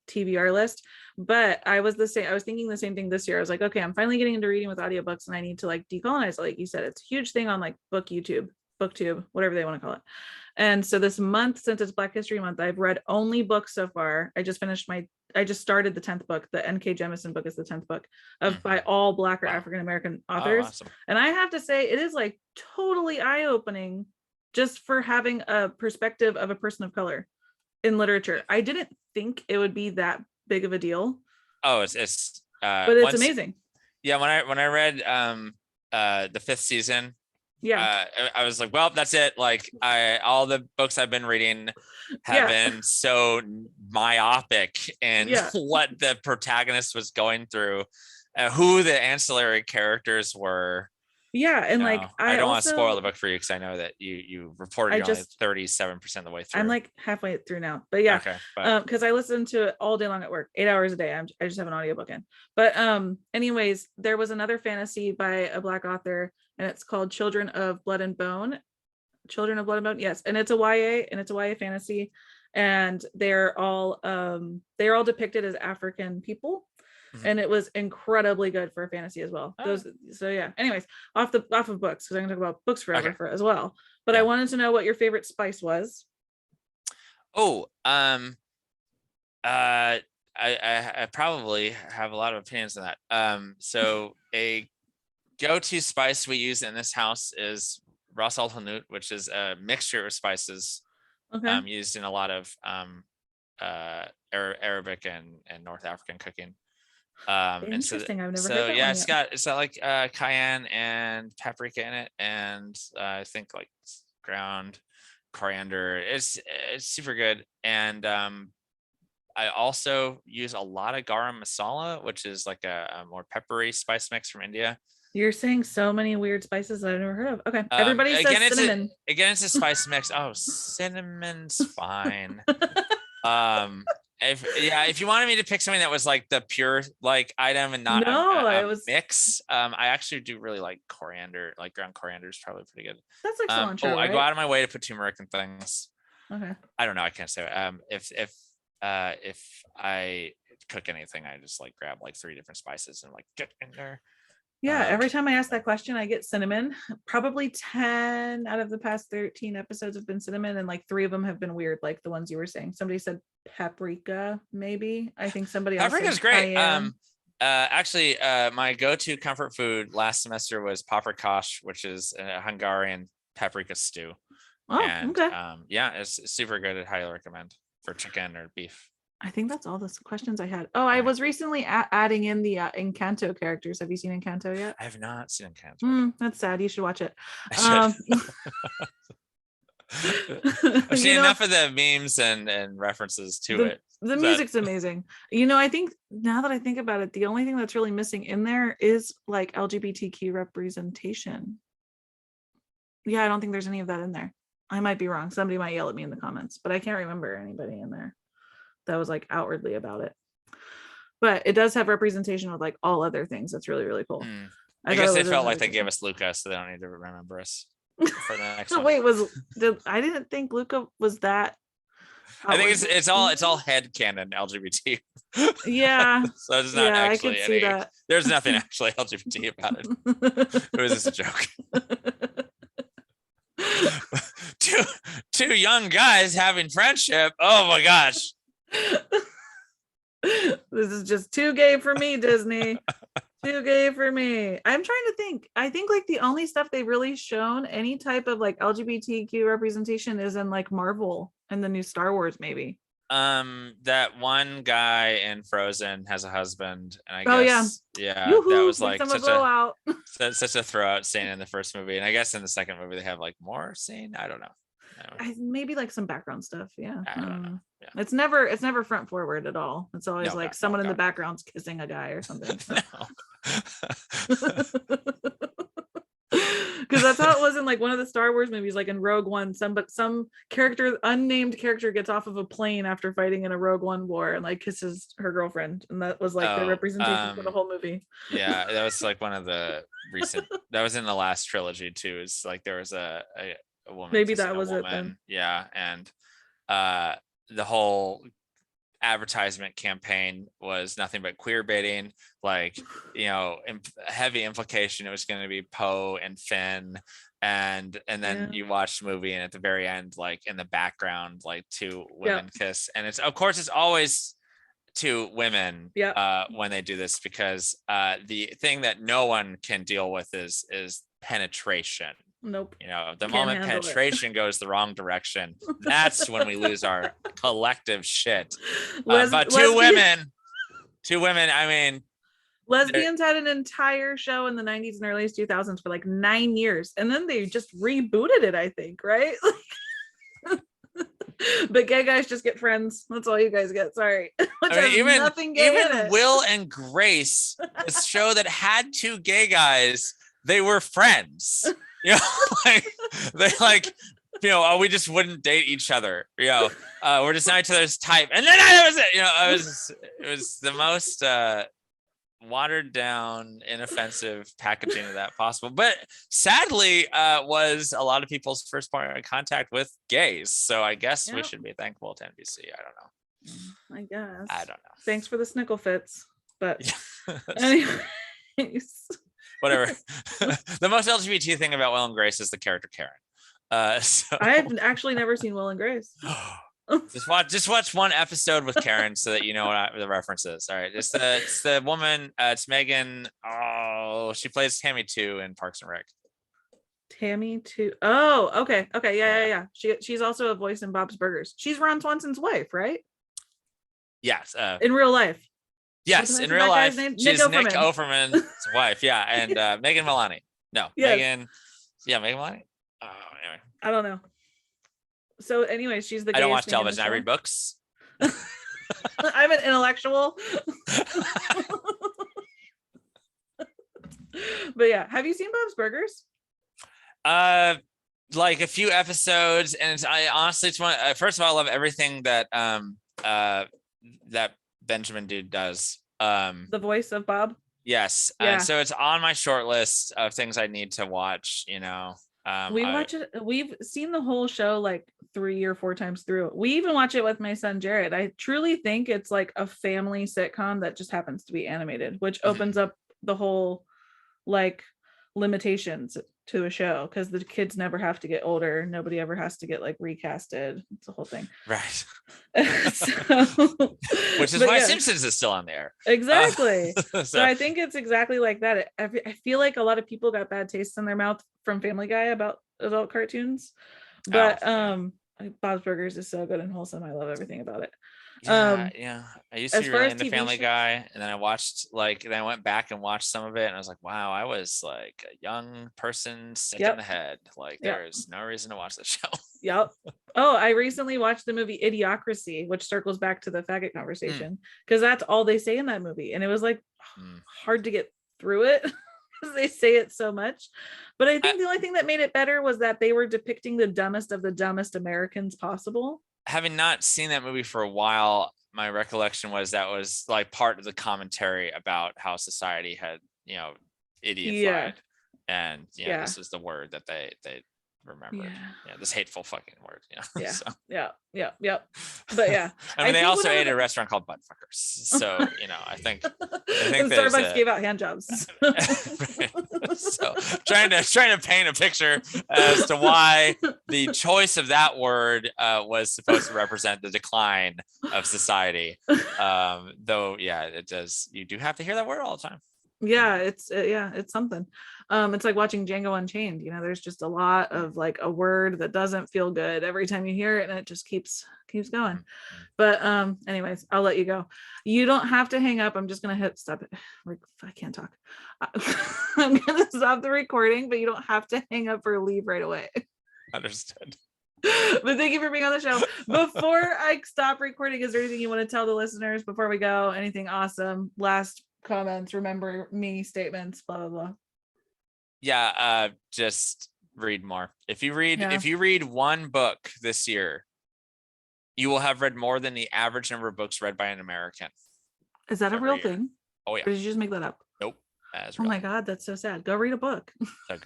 TBR list. But I was thinking the same thing this year. I was like, okay, I'm finally getting into reading with audiobooks and I need to like decolonize, like you said. It's a huge thing on like booktube, whatever they want to call it. And so this month, since it's Black History Month, I've read only books so far. I just started the 10th book. The N.K. Jemisin book is the 10th book by all Black or African American authors. awesome. And I have to say, it is like totally eye-opening just for having a perspective of a person of color in literature. I didn't think it would be that big of a deal. Oh, but it's amazing. Yeah, when I read the 5th season, yeah, I was like, well, that's it. Like all the books I've been reading have been so myopic in what the protagonist was going through, who the ancillary characters were. Yeah, and like I don't want to spoil the book for you because I know that you reported you're only 37% of the way through. I'm like halfway through now, but yeah, because I listen to it all day long at work, 8 hours a day. I just have an audiobook in. But anyways, there was another fantasy by a Black author, and it's called Children of Blood and Bone. Yes, and it's a YA fantasy, and they're all depicted as African people. And it was incredibly good for a fantasy as well. So yeah. Anyways, off of books, because I'm gonna talk about books forever as well. But I wanted to know what your favorite spice was. I probably have a lot of opinions on that. So a go-to spice we use in this house is Ras Al Hanout, which is a mixture of spices used in a lot of Arabic and North African cooking. Interesting. I've never heard that. It's got like cayenne and paprika in it, and I think like ground coriander. It's super good. And I also use a lot of garam masala, which is like a more peppery spice mix from India. You're saying so many weird spices that I've never heard of. Okay, everybody says cinnamon. It's a spice mix. Oh, cinnamon's fine. If you wanted me to pick something that was like the pure like item and not a mix, I actually do really like coriander. Like ground coriander is probably pretty good. That's like cilantro, I go out of my way to put turmeric in things. Okay. I don't know. I can't say it. If I cook anything, I just like grab like 3 different spices and like get in there. Yeah, every time I ask that question, I get cinnamon. Probably 10 out of the past 13 episodes have been cinnamon, and like 3 of them have been weird, like the ones you were saying. Somebody said paprika, maybe. I think somebody else. Paprika's great. Actually, my go-to comfort food last semester was paprikash, which is a Hungarian paprika stew. Okay. It's super good. I'd highly recommend for chicken or beef. I think that's all the questions I had. I was recently adding in the Encanto characters. Have you seen Encanto yet? I have not seen Encanto. That's sad. You should watch it. I've seen enough of the memes and references to it. The music's amazing. I think now that I think about it, the only thing that's really missing in there is like LGBTQ representation. Yeah, I don't think there's any of that in there. I might be wrong. Somebody might yell at me in the comments, but I can't remember anybody in there that was like outwardly about it. But it does have representation with like all other things. That's really, really cool. I guess they felt like they gave us Luca, so they don't need to remember us for the next one. Wait, I didn't think Luca was that. I think it's all head canon LGBT. Yeah. So it's not actually I can see that. There's nothing actually LGBT about it. It was just a joke. Two young guys having friendship. Oh my gosh. This is just too gay for me, Disney. Too gay for me. I'm trying to think. I think like the only stuff they've really shown any type of like LGBTQ representation is in like Marvel and the new Star Wars, maybe. That one guy in Frozen has a husband, and I Oh, guess that Yoo-hoo, was make like someone blow out. such a throwout scene in the first movie, and I guess in the second movie they have like more scene. I don't know. Maybe like some background stuff. Yeah. I don't know. Yeah. It's never front forward at all. It's always No, like God, someone in the God. background's kissing a guy or something. No. Because that's how it was in like one of the Star Wars movies, like in Rogue One. Some character, unnamed character, gets off of a plane after fighting in a Rogue One war and like kisses her girlfriman, and that was like the representation for the whole movie. Yeah, that was like one of the recent. That was in the last trilogy too. Is like there was a woman. Maybe that was it then. Yeah, and the whole advertisement campaign was nothing but queer baiting, like, you know, heavy implication it was going to be Poe and Finn, and then you watch the movie and at the very end, like in the background, like two women kiss, and it's of course it's always two women when they do this, because the thing that no one can deal with is penetration. Nope. You know, the moment penetration goes the wrong direction, that's when we lose our collective shit. But two women, I mean, lesbians had an entire show in the 90s and early 2000s for like 9 years, and then they just rebooted it, I think, right? But gay guys just get friends. That's all you guys get. Sorry. I mean, even Will and Grace, a show that had two gay guys, they were friends. You know, like they like, you know, we just wouldn't date each other. You know, we're just not each other's type. And then that was it. You know, it was the most watered down, inoffensive packaging of that possible. But sadly, was a lot of people's first point of contact with gays. So I guess we should be thankful to NBC. I don't know. I guess. I don't know. Thanks for the snickle fits. But anyways. Whatever. The most LGBT thing about Will and Grace is the character Karen. So I've actually never seen Will and Grace. just watch one episode with Karen so that you know what the reference is. All right, it's the woman. It's Megan. Oh, she plays Tammy 2 in Parks and Rec. Tammy 2. Oh, okay, yeah. She's also a voice in Bob's Burgers. She's Ron Swanson's wife, right? Yes. In real life. Yes, in real life, she's Nick Offerman's wife. Yeah, and Megan Mullally. No, yes. Megan. Yeah, Megan Mullally. Anyway, I don't know. So, anyway, she's the. I don't watch television. I read books. I'm an intellectual. But yeah, have you seen Bob's Burgers? Like a few episodes, and it's one. First of all, I love everything that that Benjamin dude does. The voice of Bob. Yes. Yeah. And so it's on my short list of things I need to watch, you know. We've seen the whole show like 3 or 4 times through. We even watch it with my son Jared. I truly think it's like a family sitcom that just happens to be animated, which opens up the whole like limitations to a show, because the kids never have to get older. Nobody ever has to get like recasted. It's a whole thing. Right. Which is why Simpsons is still on there. Exactly. So I think it's exactly like that. I feel like a lot of people got bad tastes in their mouth from Family Guy about adult cartoons. But Bob's Burgers is so good and wholesome. I love everything about it. Yeah. I used to be really into Family Guy, and then I went back and watched some of it, and I was like, wow, I was like a young person sick in the head. Like there is no reason to watch the show. Yep. Oh, I recently watched the movie Idiocracy, which circles back to the faggot conversation, because that's all they say in that movie, and it was like hard to get through it because they say it so much. But I think the only thing that made it better was that they were depicting the dumbest of the dumbest Americans possible. Having not seen that movie for a while, my recollection was that was like part of the commentary about how society had, you know, idiotified, and this is the word that they remembered. This hateful fucking word. Yeah. But yeah, I mean, they also ate at a restaurant called Buttfuckers, so you know, I think and Starbucks gave out hand jobs. So trying to paint a picture as to why the choice of that word was supposed to represent the decline of society. Though, it does. You do have to hear that word all the time. Yeah, it's something. It's like watching Django Unchained. There's just a lot of like a word that doesn't feel good every time you hear it, and it just keeps going. Mhm. But anyways, I'll let you go. You don't have to hang up. I'm just gonna hit stop it. I can't talk. I'm gonna stop the recording, but you don't have to hang up or leave right away. Understood. But thank you for being on the show. Before I stop recording, is there anything you want to tell the listeners before we go? Anything awesome? Last comments, remember me statements, blah blah blah. Yeah, just read more. If you read one book this year, you will have read more than the average number of books read by an American. Is that a real year. thing? Oh yeah. Or did you just make that up? Nope. That is Oh real. my God, that's so sad. Go read a book.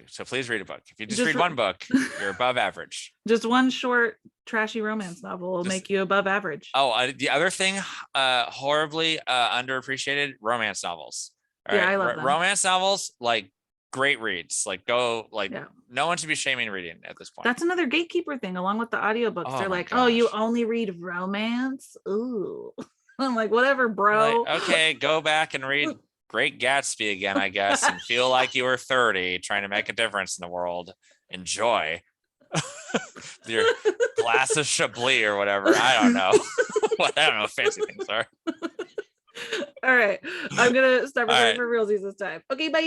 So please read a book. If you just read one book, you're above average. Just one short, trashy romance novel will make you above average. Oh, the other thing, horribly underappreciated, romance novels. All right, I love them. Romance novels, like great reads. Like no one should be shaming reading at this point. That's another gatekeeper thing, along with the audiobooks. Oh, they're like, gosh. oh, you only read romance? Ooh. I'm like, whatever, bro. Like, okay, go back and read Great Gatsby again, I guess, and feel like you were 30 trying to make a difference in the world. Enjoy. Your glass of Chablis or whatever. I don't know. I don't know what fancy things are. All right. I'm going to start recording for realsies this time. Okay, bye.